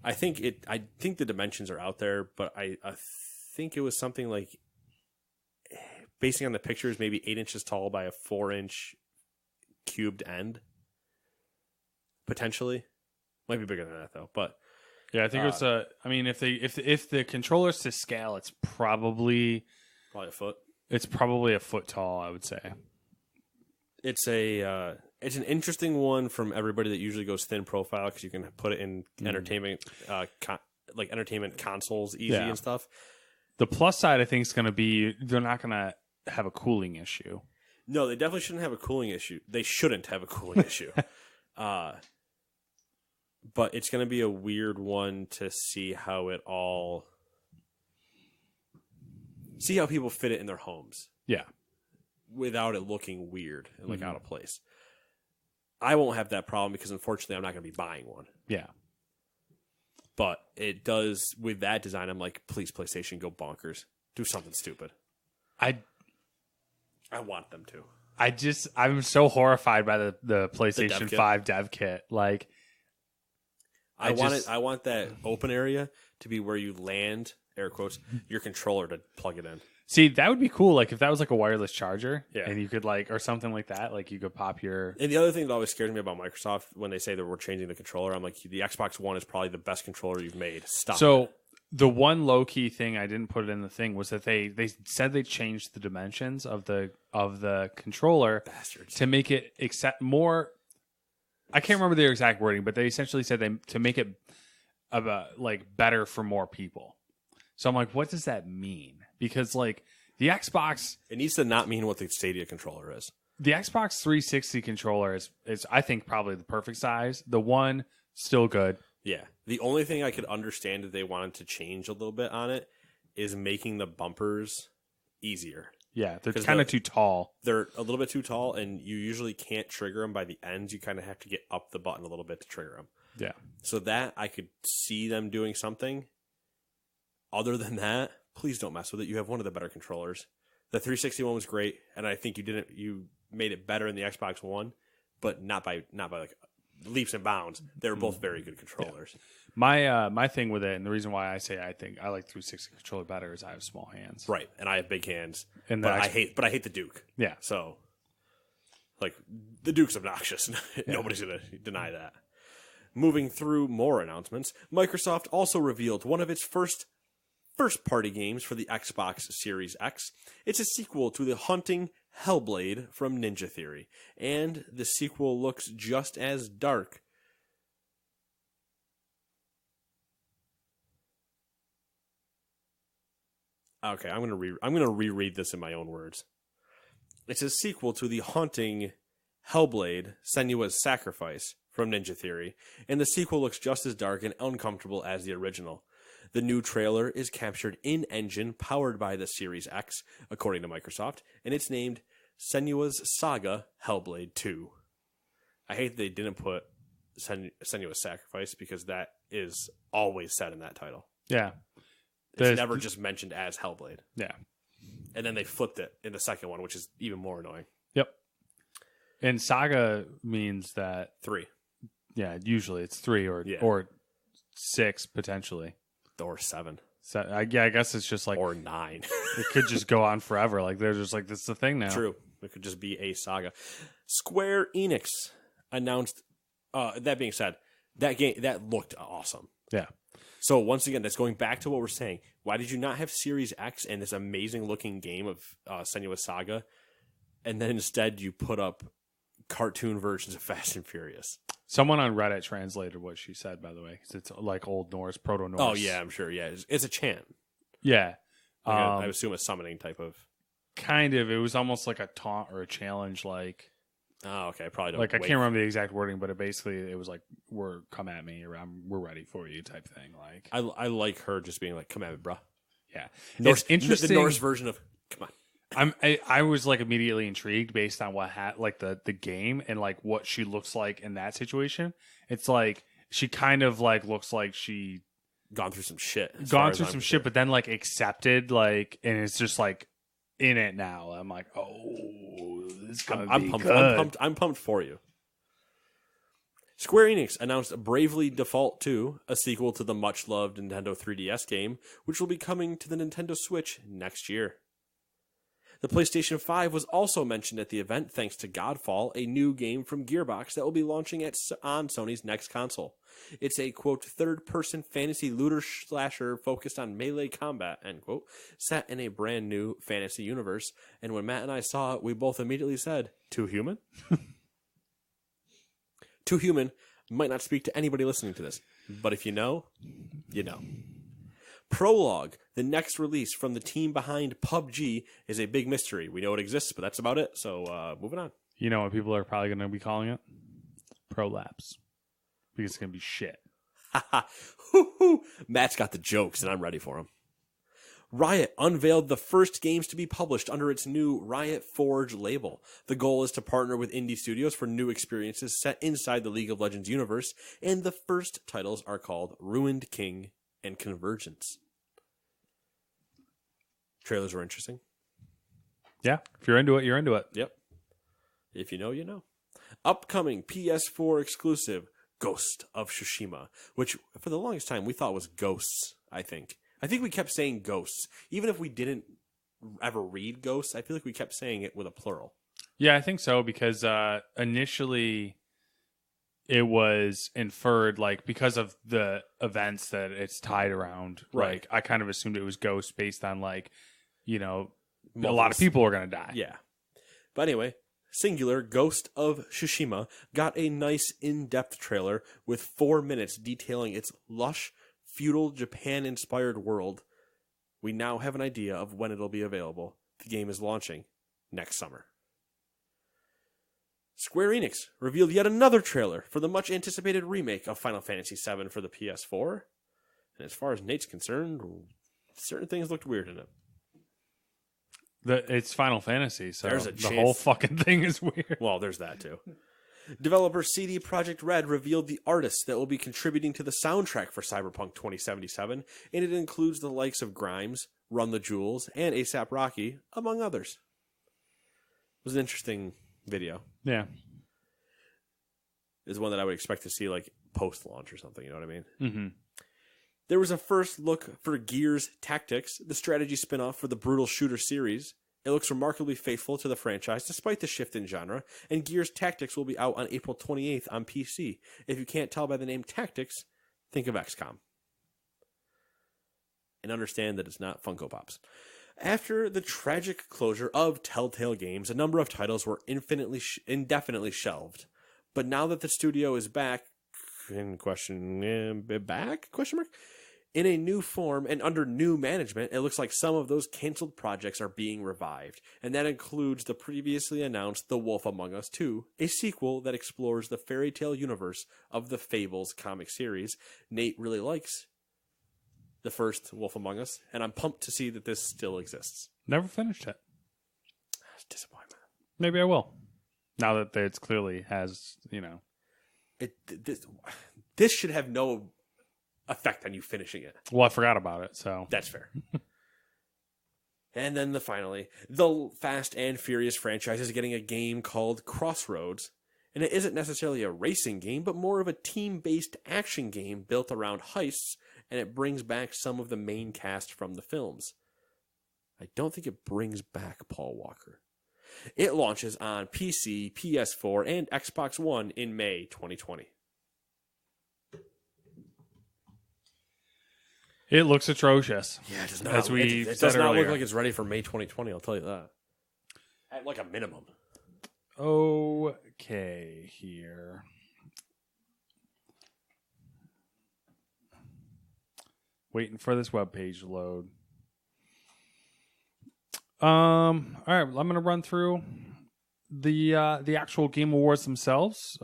S1: I think the dimensions are out there, but I think it was something like, basing on the pictures, maybe 8 inches tall by a 4-inch cubed end. Potentially, might be bigger than that though. But
S2: yeah, I think it's a. I mean, if the controller's to scale, it's probably
S1: a foot.
S2: It's probably a foot tall, I would say.
S1: It's an interesting one from everybody that usually goes thin profile because you can put it in entertainment entertainment consoles easy and stuff.
S2: The plus side, I think, is going to be they're not going to have a cooling issue.
S1: No, they definitely shouldn't have a cooling issue. They shouldn't have a cooling issue. But it's going to be a weird one to see how people fit it in their homes.
S2: Yeah.
S1: Without it looking weird and out of place. I won't have that problem because unfortunately I'm not going to be buying one.
S2: Yeah.
S1: But it does, with that design, I'm like, please, PlayStation, go bonkers. Do something stupid. I want them to.
S2: I'm so horrified by the PlayStation 5 dev kit.
S1: I want that open area to be where you land, air quotes, your controller to plug it in.
S2: See, that would be cool. Like if that was like a wireless charger,
S1: Yeah.
S2: and you could like or something like that, like you could pop your.
S1: And the other thing that always scares me about Microsoft when they say that we're changing the controller, I'm like, the Xbox One is probably the best controller you've made. Stop.
S2: So
S1: it.
S2: the one low key thing I didn't put it in the thing was that they said they changed the dimensions of the controller
S1: Bastards.
S2: to make it accept more. I can't remember their exact wording, but they essentially said to make it like better for more people. So I'm like, what does that mean? Because like the Xbox,
S1: It needs to not mean what the Stadia controller is.
S2: the Xbox 360 controller is I think probably the perfect size. The one still good.
S1: Yeah. The only thing I could understand that they wanted to change a little bit on it is making the bumpers easier.
S2: Yeah, they're
S1: 'Cause
S2: kind of too tall.
S1: They're a little bit too tall, and you usually can't trigger them by the ends. You kind of have to get up the button a little bit to trigger them.
S2: Yeah.
S1: So that I could see them doing something. Other than that, please don't mess with it. You have one of the better controllers. The 360 one was great, and I think you made it better in the Xbox One, but not by like leaps and bounds. They were both very good controllers.
S2: Yeah. My thing with it, and the reason why I say I think I like 360 controller better is I have small hands.
S1: Right, and I have big hands,
S2: And
S1: but I hate the Duke.
S2: Yeah.
S1: So, like, the Duke's obnoxious. Nobody's gonna deny that. Moving through more announcements, Microsoft also revealed one of its first-party games for the Xbox Series X. It's a sequel to the Hunting Hellblade from Ninja Theory, and the sequel looks just as dark. Okay, I'm gonna reread this in my own words. It's a sequel to the Haunting Hellblade: Senua's Sacrifice from Ninja Theory, and the sequel looks just as dark and uncomfortable as the original. The new trailer is captured in-engine, powered by the Series X, according to Microsoft, and it's named Senua's Saga Hellblade 2. I hate they didn't put Senua's Sacrifice, because that is always said in that title.
S2: Yeah.
S1: It's never just mentioned as Hellblade.
S2: Yeah.
S1: And then they flipped it in the second one, which is even more annoying.
S2: Yep. And Saga means that
S1: 3.
S2: yeah, usually it's 3 or 6 potentially.
S1: Or 7.
S2: So I guess it's just like
S1: Or 9.
S2: it could just go on forever. Like they're just like this is the thing now.
S1: True. It could just be a saga. Square Enix announced. That being said, that game that looked awesome.
S2: Yeah.
S1: So once again, that's going back to what we're saying. Why did you not have Series X and this amazing looking game of Senua's Saga, and then instead you put up cartoon versions of Fast and Furious?
S2: Someone on Reddit translated what she said, by the way, because it's like Old Norse, Proto Norse.
S1: Oh yeah, I'm sure. Yeah, it's a chant.
S2: Yeah.
S1: Like I assume a summoning type of.
S2: Kind of. It was almost like a taunt or a challenge. Like.
S1: Oh, okay. Probably don't.
S2: Like I can't remember the exact wording, but it was like, "Come at me," or "We're ready for you," type thing. Like
S1: I like her just being like, "Come at me, bro."
S2: Yeah,
S1: Norse,
S2: it's interesting.
S1: The Norse version of "Come on."
S2: I was like immediately intrigued based on what like the game and like what she looks like in that situation. It's like she kind of like looks like she
S1: gone through some shit.
S2: But then like accepted like, and it's just like in it now. I'm like, oh, this is gonna be
S1: pumped.
S2: good.
S1: I'm pumped for you. Square Enix announced Bravely Default 2, a sequel to the much-loved Nintendo 3DS game, which will be coming to the Nintendo Switch next year. The PlayStation 5 was also mentioned at the event thanks to Godfall, a new game from Gearbox that will be launching on Sony's next console. It's a, quote, third-person fantasy looter-slasher focused on melee combat, end quote, set in a brand new fantasy universe. And when Matt and I saw it, we both immediately said, too human? Too human might not speak to anybody listening to this, but if you know, you know. Prologue, the next release from the team behind PUBG, is a big mystery. We know it exists, but that's about it. So, moving on.
S2: You know what people are probably going to be calling it? Prolapse. Because it's going to be shit.
S1: Matt's got the jokes, and I'm ready for them. Riot unveiled the first games to be published under its new Riot Forge label. The goal is to partner with indie studios for new experiences set inside the League of Legends universe, and the first titles are called Ruined King and Convergence. Trailers were interesting.
S2: Yeah, if you're into it, you're into it.
S1: Yep. If you know, you know. Upcoming PS4 exclusive Ghost of Tsushima, which for the longest time we thought was Ghosts, I think we kept saying Ghosts. Even if we didn't ever read Ghosts, I feel like we kept saying it with a plural.
S2: Yeah, I think so, because initially it was inferred, like, because of the events that it's tied around.
S1: Right.
S2: Like, I kind of assumed it was Ghosts based on, like, you know, a lot of people are going to die.
S1: Yeah. But anyway, singular, Ghost of Tsushima got a nice in-depth trailer with 4 minutes detailing its lush, feudal, Japan-inspired world. We now have an idea of when it'll be available. The game is launching next summer. Square Enix revealed yet another trailer for the much-anticipated remake of Final Fantasy VII for the PS4. And as far as Nate's concerned, certain things looked weird in it.
S2: It's Final Fantasy, so
S1: There's a
S2: the
S1: chance.
S2: whole fucking thing is weird.
S1: Well, there's that too. Developer CD Projekt Red revealed the artists that will be contributing to the soundtrack for Cyberpunk 2077, and it includes the likes of Grimes, Run the Jewels, and A$AP Rocky, among others. It was an interesting video.
S2: Yeah.
S1: It's one that I would expect to see like post-launch or something, you know what I mean?
S2: Mm-hmm.
S1: There was a first look for Gears Tactics, the strategy spin-off for the Brutal Shooter series. It looks remarkably faithful to the franchise despite the shift in genre, and Gears Tactics will be out on April 28th on PC. If you can't tell by the name Tactics, think of XCOM. And understand that it's not Funko Pops. After the tragic closure of Telltale Games, a number of titles were indefinitely shelved. But now that the studio is back, in a new form and under new management, it looks like some of those canceled projects are being revived. And that includes the previously announced The Wolf Among Us 2, a sequel that explores the fairy tale universe of the Fables comic series. Nate really likes the first Wolf Among Us, and I'm pumped to see that this still exists.
S2: Never finished it.
S1: That's disappointment.
S2: Maybe I will. Now that it clearly has, you know.
S1: This should have no effect on you finishing it.
S2: Well, I forgot about it, so.
S1: That's fair. And then finally, the Fast and Furious franchise is getting a game called Crossroads. And it isn't necessarily a racing game, but more of a team-based action game built around heists, and it brings back some of the main cast from the films. I don't think it brings back Paul Walker. It launches on PC, PS4, and Xbox One in May 2020.
S2: It looks atrocious.
S1: Yeah, it does not.
S2: It
S1: does not look like it's ready for May 2020. I'll tell you that. At like a minimum.
S2: Okay, here. Waiting for this webpage to load. All right, I'm gonna run through the actual Game Awards themselves.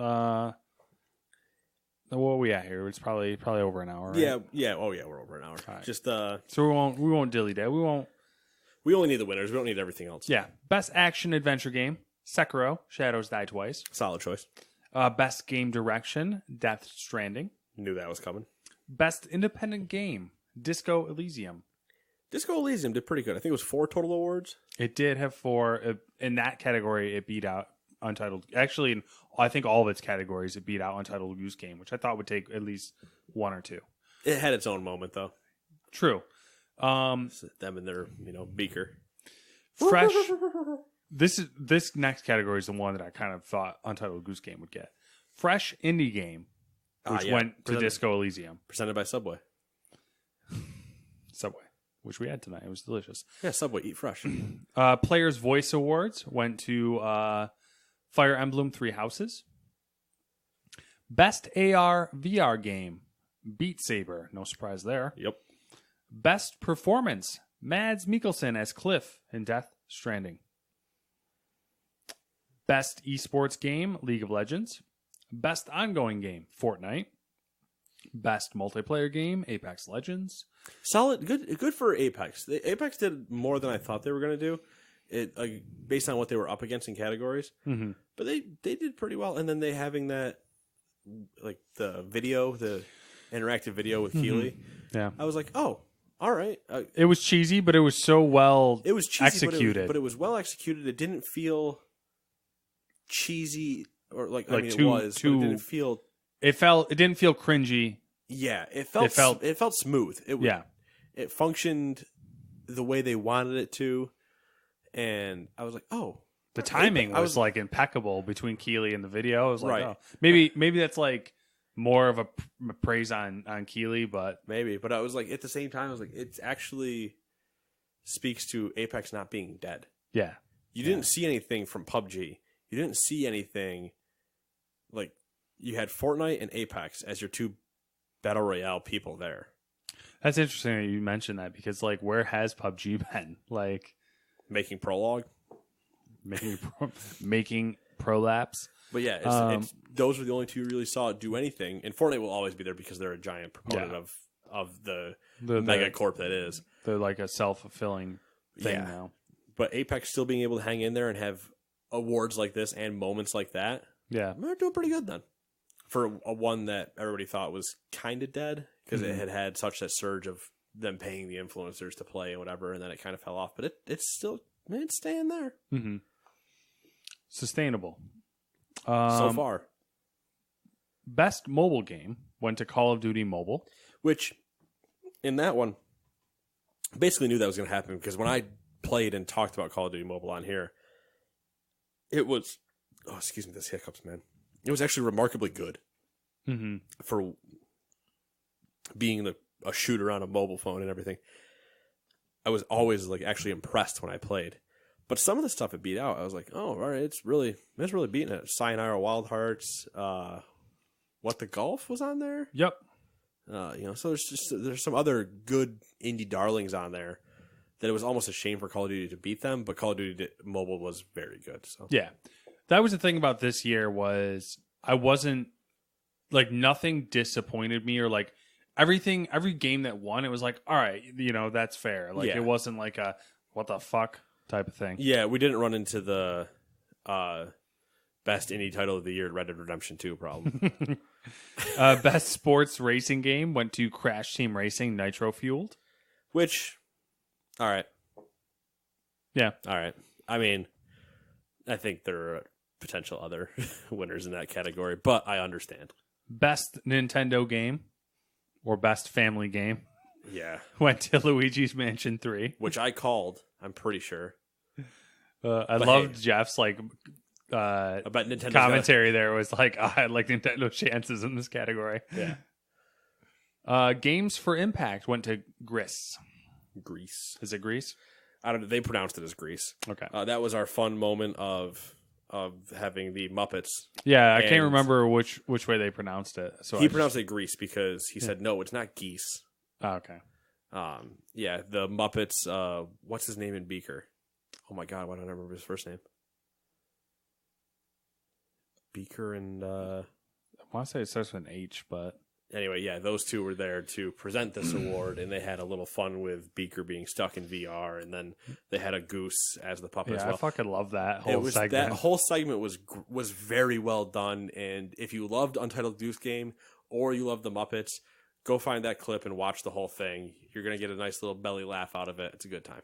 S2: What are we at here? It's probably over an hour. Right?
S1: Yeah. Oh, yeah. We're over an hour.
S2: Right.
S1: Just
S2: so we won't dilly dally.
S1: We only need the winners. We don't need everything else.
S2: Yeah. Best action adventure game: Sekiro, Shadows Die Twice.
S1: Solid choice.
S2: Best game direction: Death Stranding.
S1: Knew that was coming.
S2: Best independent game: Disco Elysium.
S1: Disco Elysium did pretty good. I think it was 4 total awards.
S2: It did have 4. In that category, it beat out Untitled. Actually, in I think all of its categories, it beat out Untitled Goose Game, which I thought would take at least 1 or 2.
S1: It had its own moment, though.
S2: True.
S1: Them and their, beaker.
S2: Fresh. This next category is the one that I kind of thought Untitled Goose Game would get. Fresh indie game, which went to Disco Elysium.
S1: Presented by Subway.
S2: Subway, which we had tonight. It was delicious.
S1: Yeah, Subway, eat fresh.
S2: Players' Voice Awards went to Fire Emblem 3 Houses. Best AR VR game, Beat Saber. No surprise there.
S1: Yep.
S2: Best Performance, Mads Mikkelsen as Cliff in Death Stranding. Best Esports Game, League of Legends. Best Ongoing Game, Fortnite. Best Multiplayer Game, Apex Legends.
S1: Solid, good for Apex. Apex did more than I thought they were going to do. Based on what they were up against in categories.
S2: Mm-hmm.
S1: But they did pretty well. And then they having that, like the interactive video with Keeley.
S2: Yeah.
S1: I was like, oh, all right.
S2: It was cheesy, but it was so well
S1: executed. But it was well executed. It didn't feel cheesy or it was. But it didn't feel
S2: it didn't feel cringy.
S1: Yeah, it felt smooth. It functioned the way they wanted it to, and I was like, oh.
S2: The timing was like impeccable between Keeley and the video. I was like, oh, maybe that's like more of a praise on Keeley, but
S1: maybe. But I was like, at the same time, I was like, it actually speaks to Apex not being dead.
S2: Yeah,
S1: you didn't see anything from PUBG. You didn't see anything like you had Fortnite and Apex as your two battle royale people there.
S2: That's interesting that you mentioned that because like, where has PUBG been? Like
S1: making Prologue.
S2: Making prolapse.
S1: But yeah, those were the only two you really saw do anything. And Fortnite will always be there because they're a giant proponent of the mega corp that is.
S2: They're like a self-fulfilling thing now.
S1: But Apex still being able to hang in there and have awards like this and moments like that.
S2: Yeah.
S1: They're doing pretty good then. For a one that everybody thought was kind of dead because it had such that surge of them paying the influencers to play and whatever, and then it kind of fell off. But it's still staying there.
S2: Mm-hmm. Sustainable.
S1: So far.
S2: Best mobile game went to Call of Duty Mobile.
S1: Which, in that one, basically knew that was going to happen because when I played and talked about Call of Duty Mobile on here, it was... Oh, excuse me, this hiccups, man. It was actually remarkably good for being a shooter on a mobile phone and everything. I was always like actually impressed when I played. But some of the stuff it beat out, I was like, oh, all right, it's really beating it. Sayonara Wild Hearts, What the Golf was on there?
S2: Yep.
S1: So there's some other good indie darlings on there that it was almost a shame for Call of Duty to beat them, but Call of Duty Mobile was very good. So
S2: yeah, that was the thing about this year was I wasn't like nothing disappointed me or like every game that won, it was like, all right, that's fair. Like it wasn't like a what the fuck type of thing.
S1: Yeah, we didn't run into the best indie title of the year, Red Dead Redemption 2 problem.
S2: Best sports racing game went to Crash Team Racing Nitro Fueled.
S1: Which, all right.
S2: Yeah.
S1: All right. I mean, I think there are potential other winners in that category, but I understand.
S2: Best Nintendo game or best family game.
S1: Yeah.
S2: Went to Luigi's Mansion 3.
S1: Which I called, I'm pretty sure.
S2: I loved Jeff's like
S1: about Nintendo
S2: commentary there was like, I had like Nintendo chances in this category.
S1: Yeah.
S2: Games for Impact went to Greece.
S1: Greece.
S2: Is it Greece?
S1: I don't know. They pronounced it as Greece.
S2: Okay.
S1: That was our fun moment of having the Muppets.
S2: Yeah, I can't remember which way they pronounced it. So
S1: he pronounced it Greece because he said, no, it's not geese.
S2: Oh, okay.
S1: Yeah, the Muppets, what's his name in Beaker? Oh my god, why don't I remember his first name? Beaker and
S2: I want to say it starts with an H, but
S1: anyway, yeah, those two were there to present this award, and they had a little fun with Beaker being stuck in VR, and then they had a goose as the puppet as well.
S2: I fucking love that whole segment.
S1: That whole segment was very well done, and if you loved Untitled Goose Game or you loved the Muppets, go find that clip and watch the whole thing. You're going to get a nice little belly laugh out of it. It's a good time.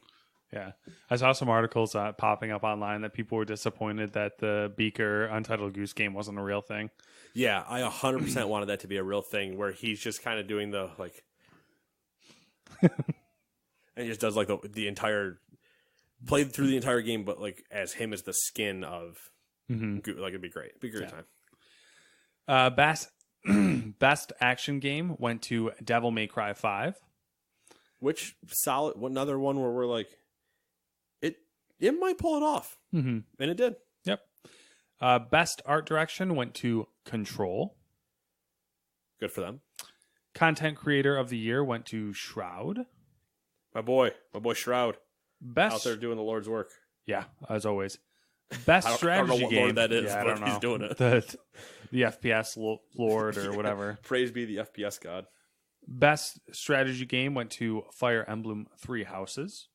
S2: Yeah. I saw some articles popping up online that people were disappointed that the Beaker Untitled Goose Game wasn't a real thing.
S1: Yeah, I 100% wanted that to be a real thing where he's just kind of doing the, like... and he just does, like, the entire... Played through the entire game, but, like, as him as the skin of... Like, it'd be great. It'd be a great
S2: time. Best action game went to Devil May Cry 5.
S1: Which, solid... Another one where we're like... It might pull it off. And it did.
S2: Yep. Best art direction went to Control.
S1: Good for them.
S2: Content creator of the year went to Shroud.
S1: My boy Shroud.
S2: Best
S1: out there doing the Lord's work.
S2: Yeah, as always. Best strategy
S1: I don't know what
S2: game.
S1: Lord that is,
S2: yeah,
S1: but he's doing it.
S2: The FPS Lord or whatever.
S1: Praise be the FPS God.
S2: Best strategy game went to Fire Emblem Three Houses.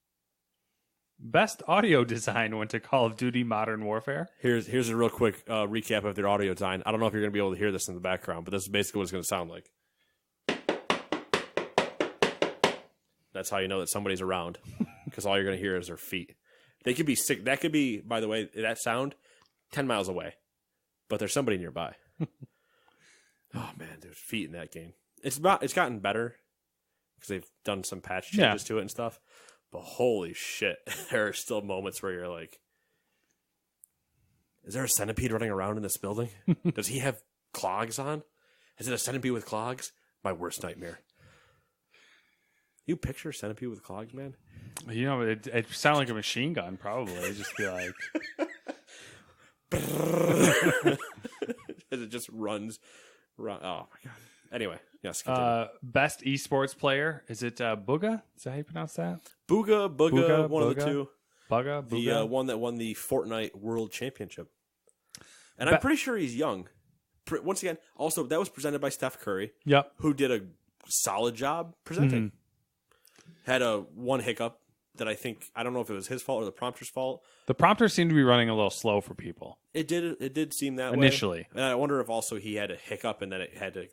S2: Best audio design went to Call of Duty Modern Warfare.
S1: Here's a real quick recap of their audio design. I don't know if you're going to be able to hear this in the background, but this is basically what it's going to sound like. That's how you know that somebody's around, because all you're going to hear is their feet. They could be sick. That could be, by the way, that sound 10 miles away, but there's somebody nearby. Oh man, there's feet in that game. It's gotten better because they've done some patch changes to it and stuff. But holy shit, there are still moments where you're like, is there a centipede running around in this building? Does he have clogs on? Is it a centipede with clogs? My worst nightmare. You picture a centipede with clogs, man?
S2: You know, it sounded like a machine gun, probably. It'd just be like...
S1: As it just runs. Oh, my God. Anyway, yes.
S2: Best esports player. Is it Booga? Is that how you pronounce that?
S1: Booga, one of the two.
S2: Booga?
S1: The one that won the Fortnite World Championship. And I'm pretty sure he's young. Once again, also, that was presented by Steph Curry.
S2: Yep.
S1: Who did a solid job presenting. Had one hiccup that I don't know if it was his fault or the prompter's fault.
S2: The prompter seemed to be running a little slow for people.
S1: It did seem that
S2: initially.
S1: Way. And I wonder if also he had a hiccup and then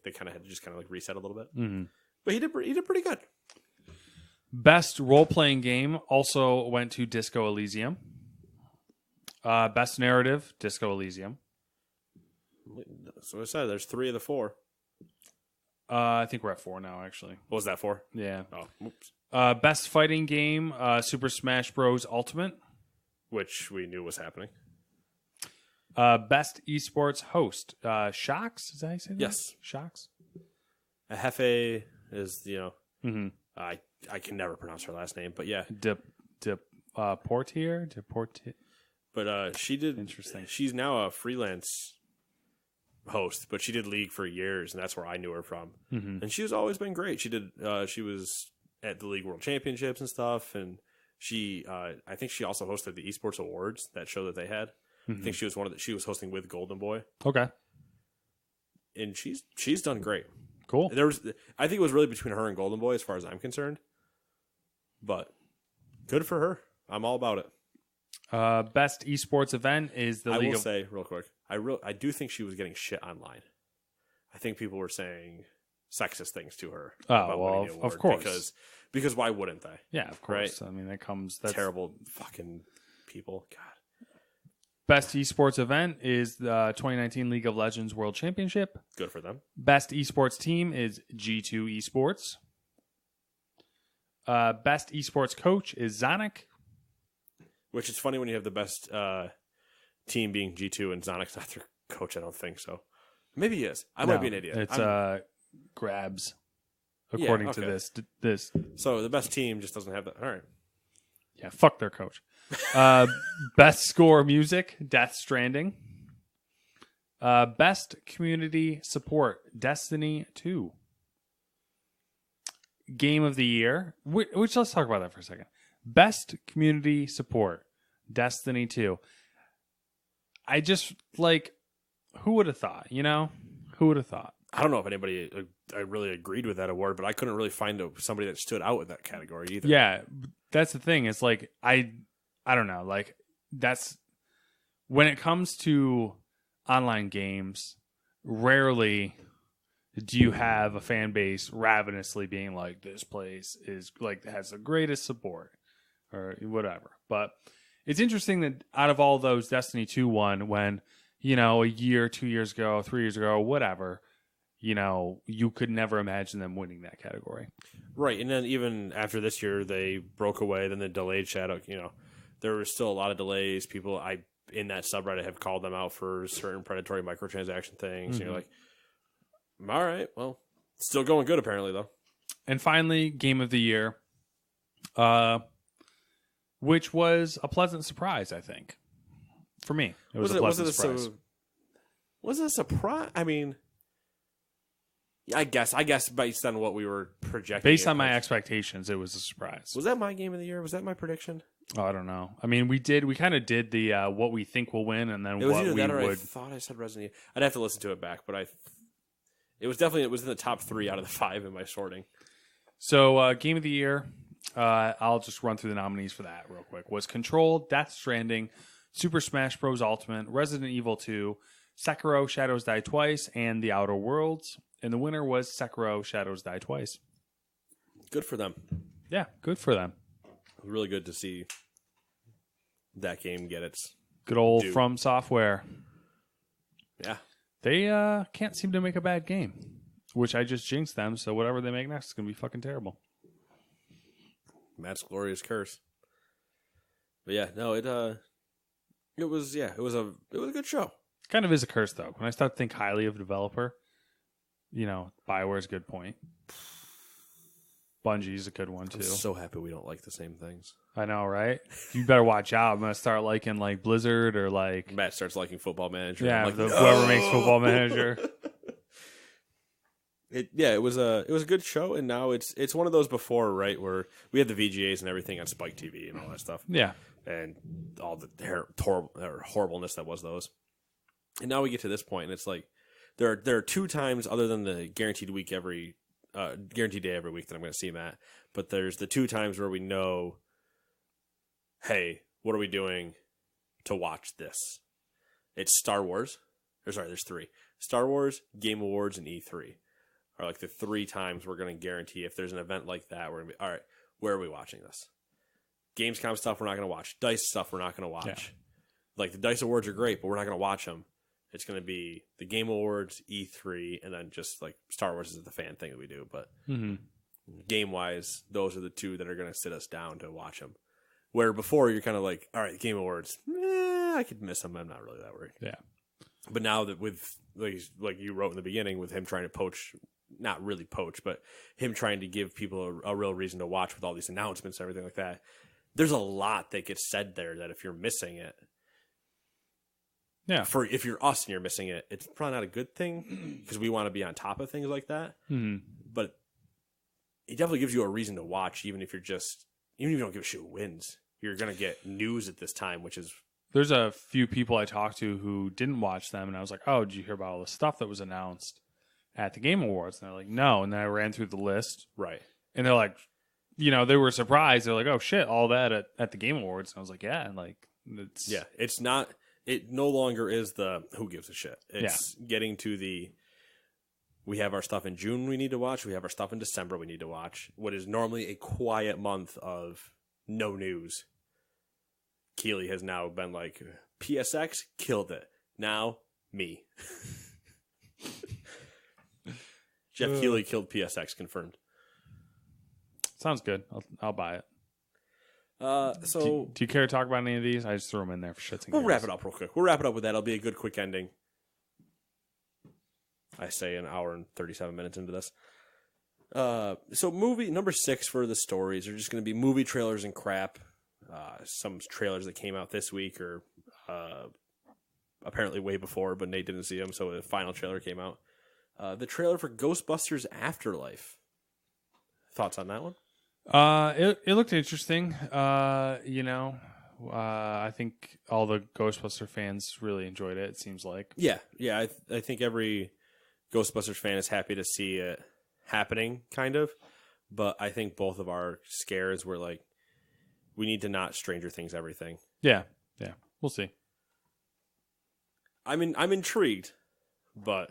S1: they kind of had to just like reset a little bit. Mm-hmm. But he did pretty good.
S2: Best role-playing game also went to Disco Elysium. Best narrative, Disco Elysium.
S1: So I said there's 3 of the 4.
S2: I think we're at 4 now, actually.
S1: What was that for?
S2: Yeah.
S1: Oh, oops.
S2: Best fighting game, Super Smash Bros. Ultimate.
S1: Which we knew was happening.
S2: Best esports host, Shox? Is that how you say that?
S1: Yes.
S2: Shox?
S1: Hefe is, I can never pronounce her last name, but yeah.
S2: Portier?
S1: But she did.
S2: Interesting.
S1: She's now a freelance host, but she did League for years, and that's where I knew her from. Mm-hmm. And she's always been great. She did. She was at the League World Championships and stuff, and she. I think she also hosted the Esports Awards, that show that they had. Mm-hmm. I think she was she was hosting with Golden Boy.
S2: Okay.
S1: And she's done great.
S2: Cool.
S1: I think it was really between her and Golden Boy, as far as I'm concerned. But good for her. I'm all about it.
S2: Best esports event is the League.
S1: I will say real quick, I do think she was getting shit online. I think people were saying sexist things to her.
S2: Oh well, of course,
S1: because why wouldn't they?
S2: Yeah, of course.
S1: Right?
S2: I mean, that's
S1: terrible fucking people. God.
S2: Best esports event is the 2019 League of Legends World Championship.
S1: Good for them.
S2: Best esports team is G2 Esports. Best esports coach is Zonic.
S1: Which is funny when you have the best team being G2 and Zonic's not their coach, I don't think so. Maybe he is. I might be an idiot.
S2: It's Grabs, according to this.
S1: So the best team just doesn't have that. All right.
S2: Yeah, fuck their coach. Best score music, Death Stranding. Best community support, Destiny 2. Game of the year, which let's talk about that for a second. Best community support, Destiny 2. I just, who would have thought, Who would have thought?
S1: I don't know if anybody really agreed with that award, but I couldn't really find somebody that stood out with that category either.
S2: Yeah, that's the thing. It's I don't know. That's when it comes to online games, rarely do you have a fan base ravenously being like, this place is has the greatest support or whatever. But it's interesting that out of all those, Destiny 2 won when, a year, 2 years ago, 3 years ago, whatever, you could never imagine them winning that category.
S1: Right. And then even after this year, they broke away, then the delayed Shadow, there was still a lot of delays. People in that subreddit have called them out for certain predatory microtransaction things. Mm-hmm. And you're like, all right, well, still going good apparently though.
S2: And finally, Game of the Year, which was a pleasant surprise, I think. For me, it was a pleasant surprise.
S1: Was it a surprise? I mean, I guess based on what we were projecting.
S2: Based on my expectations, it was a surprise.
S1: Was that my Game of the Year? Was that my prediction?
S2: Oh, I don't know. I mean, we kind of did the what we think will win, and then
S1: it was
S2: what
S1: either
S2: we
S1: that or
S2: would.
S1: I thought I said Resident Evil. I'd have to listen to it back, but it was in the top 3 out of the 5 in my sorting.
S2: So, Game of the Year, I'll just run through the nominees for that real quick. Was Control, Death Stranding, Super Smash Bros. Ultimate, Resident Evil 2, Sekiro: Shadows Die Twice, and The Outer Worlds. And the winner was Sekiro: Shadows Die Twice.
S1: Good for them.
S2: Yeah, good for them.
S1: Really good to see that game get its
S2: good old
S1: due.
S2: From Software.
S1: Yeah.
S2: They can't seem to make a bad game, which I just jinxed them. So whatever they make next is going to be fucking terrible.
S1: Matt's glorious curse. But yeah, no, it was a good show.
S2: Kind of is a curse though. When I start to think highly of a developer, BioWare's a good point. Bungie's a good one too.
S1: I'm so happy we don't like the same things.
S2: I know, right? You better watch out. I'm gonna start liking like Blizzard or like
S1: Matt starts liking Football Manager.
S2: Yeah,
S1: like,
S2: whoever makes Football Manager.
S1: It was a good show, and now it's one of those before, right, where we had the VGAs and everything on Spike TV and all that stuff.
S2: Yeah,
S1: and all the horribleness that was those. And now we get to this point, and it's like there are 2 times other than the guaranteed day every week that I'm going to see Matt. But there's the 2 times where we know, hey, what are we doing to watch this? It's Star Wars. There's 3. Star Wars, Game Awards, and E3 are like the 3 times we're going to guarantee if there's an event like that, we're going to be, all right, where are we watching this? Gamescom stuff we're not going to watch. DICE stuff we're not going to watch. Yeah. Like the DICE Awards are great, but we're not going to watch them. It's going to be the Game Awards, E3, and then just like Star Wars is the fan thing that we do. But game-wise, those are the 2 that are going to sit us down to watch them. Where before you're kind of like, all right, Game Awards, I could miss them. I'm not really that worried.
S2: Yeah.
S1: But now that with, like you wrote in the beginning, with him trying to poach, not really poach, but him trying to give people a real reason to watch with all these announcements and everything like that, there's a lot that gets said there that if you're missing it, if you're us and you're missing it, it's probably not a good thing because we want to be on top of things like that.
S2: Mm-hmm.
S1: But it definitely gives you a reason to watch, even if you don't give a shit who wins. You're gonna get news at this time, which is.
S2: There's a few people I talked to who didn't watch them, and I was like, "Oh, did you hear about all the stuff that was announced at the Game Awards?" And they're like, "No." And then I ran through the list,
S1: right?
S2: And they're like, they were surprised. They're like, "Oh shit, all that at the Game Awards." And I was like, "Yeah," and like,
S1: it's not. It no longer is the who gives a shit. It's getting to the. We have our stuff in June we need to watch. We have our stuff in December we need to watch. What is normally a quiet month of no news. Keighley has now been like, PSX killed it. Now, me. Jeff Keighley killed PSX, confirmed.
S2: Sounds good. I'll buy it.
S1: Do
S2: you care to talk about any of these? I just throw them in there for shits and giggles.
S1: We'll wrap it up real quick. We'll wrap it up with that. It'll be a good quick ending. I say an hour and 37 minutes into this. So movie number 6 for the stories are just going to be movie trailers and crap. Some trailers that came out this week or apparently way before, but Nate didn't see them, so the final trailer came out. The trailer for Ghostbusters Afterlife. Thoughts on that one?
S2: It looked interesting. I think all the Ghostbuster fans really enjoyed it. It seems like.
S1: Yeah. I think every Ghostbusters fan is happy to see it happening, kind of. But I think both of our scares were like, we need to not Stranger Things everything.
S2: Yeah, we'll see.
S1: I'm intrigued, but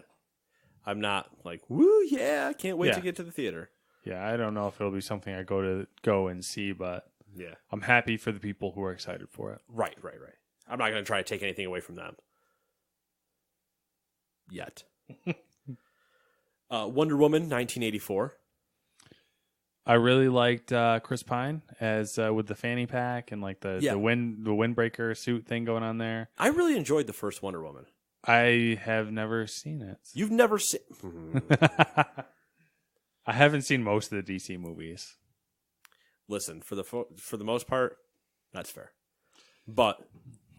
S1: I'm not like, woo, yeah, I can't wait to get to the theater.
S2: Yeah, I don't know if it'll be something I go and see, but
S1: yeah,
S2: I'm happy for the people who are excited for it.
S1: Right. I'm not going to try to take anything away from them. Yet. Wonder Woman 1984.
S2: I really liked Chris Pine as with the fanny pack and like the windbreaker suit thing going on there.
S1: I really enjoyed the first Wonder Woman.
S2: I have never seen it.
S1: You've never seen?
S2: I haven't seen most of the DC movies.
S1: Listen, for the most part, that's fair. But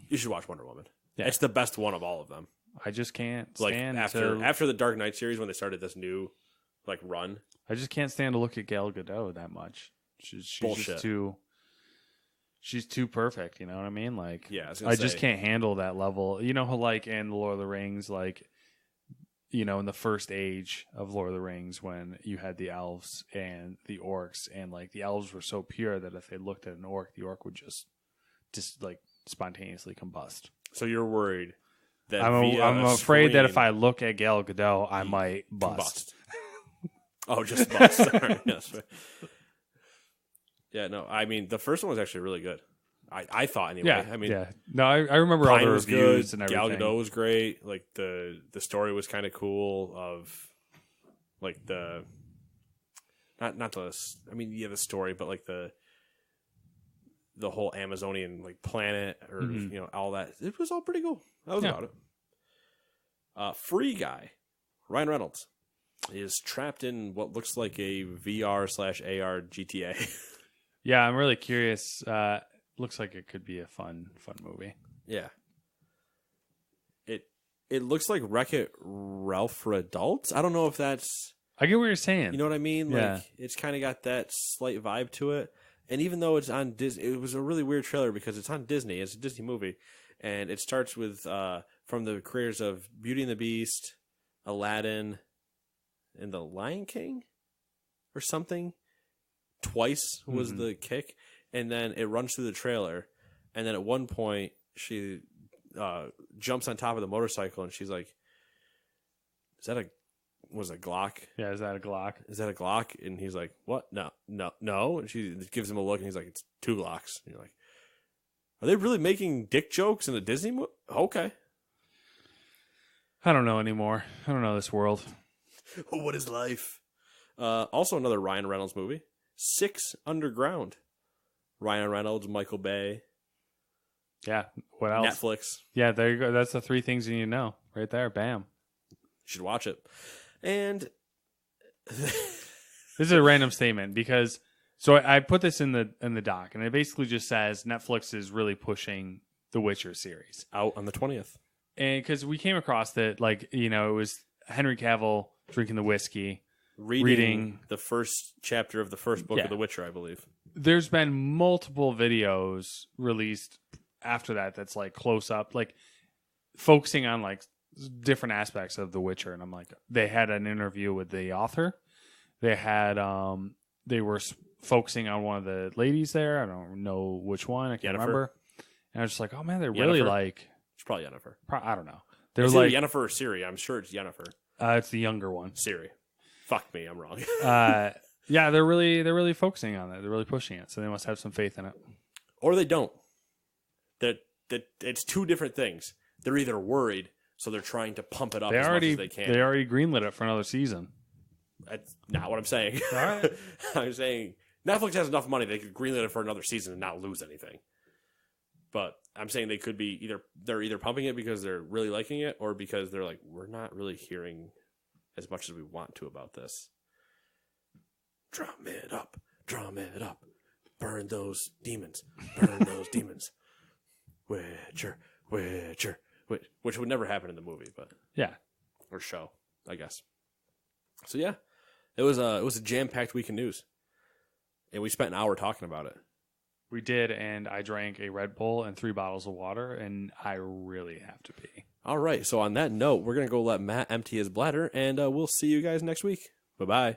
S1: you should watch Wonder Woman. Yeah. It's the best one of all of them.
S2: I just can't
S1: stand after the Dark Knight series when they started this new run.
S2: I just can't stand to look at Gal Gadot that much. She's
S1: bullshit.
S2: She's too perfect. You know what I mean? Like,
S1: yeah,
S2: I just can't handle that level. You know how in the Lord of the Rings, in the first age of Lord of the Rings, when you had the elves and the orcs, and the elves were so pure that if they looked at an orc, the orc would just spontaneously combust.
S1: So you're worried that
S2: I'm afraid that if I look at Gal Gadot, I might bust.
S1: Oh, just bust. Sorry. Yes. Yeah, no, I mean, the first one was actually really good. I thought anyway.
S2: Yeah,
S1: I mean,
S2: yeah. No, I remember all
S1: Pine
S2: the
S1: was
S2: reviews
S1: good.
S2: and
S1: Gal
S2: everything.
S1: Gadot was great. Like the story was kind of cool. Of like the not the the story, but like the whole Amazonian like planet or all that. It was all pretty cool. That was about it. Free Guy, Ryan Reynolds is trapped in what looks like a VR/AR GTA.
S2: Yeah, I'm really curious. Looks like it could be a fun movie.
S1: Yeah. It looks like Wreck-It Ralph for adults. I don't know if that's...
S2: I get what you're saying.
S1: You know what I mean?
S2: Yeah.
S1: Like, it's kind of got that slight vibe to it. And even though it's on Disney... It was a really weird trailer because it's on Disney. It's a Disney movie. And it starts with... from the creators of Beauty and the Beast, Aladdin, and The Lion King? Or something? Twice was the kick. And then it runs through the trailer. And then at one point, she... jumps on top of the motorcycle and she's like, "Is that a Glock?"
S2: Yeah, is that a Glock?
S1: Is that a Glock? And he's like, "What? No." And she gives him a look and he's like, "It's 2 Glocks." And you're like, are they really making dick jokes in a Disney movie? Okay.
S2: I don't know anymore. I don't know this world.
S1: What is life? Also another Ryan Reynolds movie, 6 Underground. Ryan Reynolds, Michael Bay.
S2: Yeah. What else?
S1: Netflix.
S2: Yeah, there you go. That's the 3 things you need to know. Right there. Bam.
S1: You should watch it. And
S2: this is a random statement because I put this in the doc and it basically just says Netflix is really pushing the Witcher series
S1: out on the 20th.
S2: And because we came across that, like, it was Henry Cavill drinking the whiskey, reading
S1: the first chapter of the first book of The Witcher, I believe.
S2: There's been multiple videos released after that's like close up, like focusing on like different aspects of The Witcher. And I'm like, they had an interview with the author. They had, they were focusing on one of the ladies there. I don't know which one. I can't remember. And I was just like, oh man, they're really like,
S1: it's probably Yennefer.
S2: I don't know. They're
S1: it's
S2: like
S1: Yennefer or Ciri. I'm sure it's Yennefer.
S2: It's the younger one.
S1: Ciri. Fuck me, I'm wrong.
S2: Yeah, they're really focusing on it. They're really pushing it. So they must have some faith in it.
S1: Or they don't. That it's 2 different things. They're either worried, so they're trying to pump it up as much as they can.
S2: They already greenlit it for another season.
S1: That's not what I'm saying.
S2: All right.
S1: I'm saying Netflix has enough money they could greenlit it for another season and not lose anything. But I'm saying they could be they're either pumping it because they're really liking it or because they're like, we're not really hearing as much as we want to about this. Drum it up. Drum it up. Burn those demons. Burn those demons. Witcher. Which would never happen in the movie, but
S2: yeah,
S1: or show, I guess. So yeah, it was a jam-packed week in news, and we spent an hour talking about it.
S2: We did, and I drank a Red Bull and 3 bottles of water, and I really have to pee.
S1: All right, so on that note, we're gonna go let Matt empty his bladder, and we'll see you guys next week. Bye bye.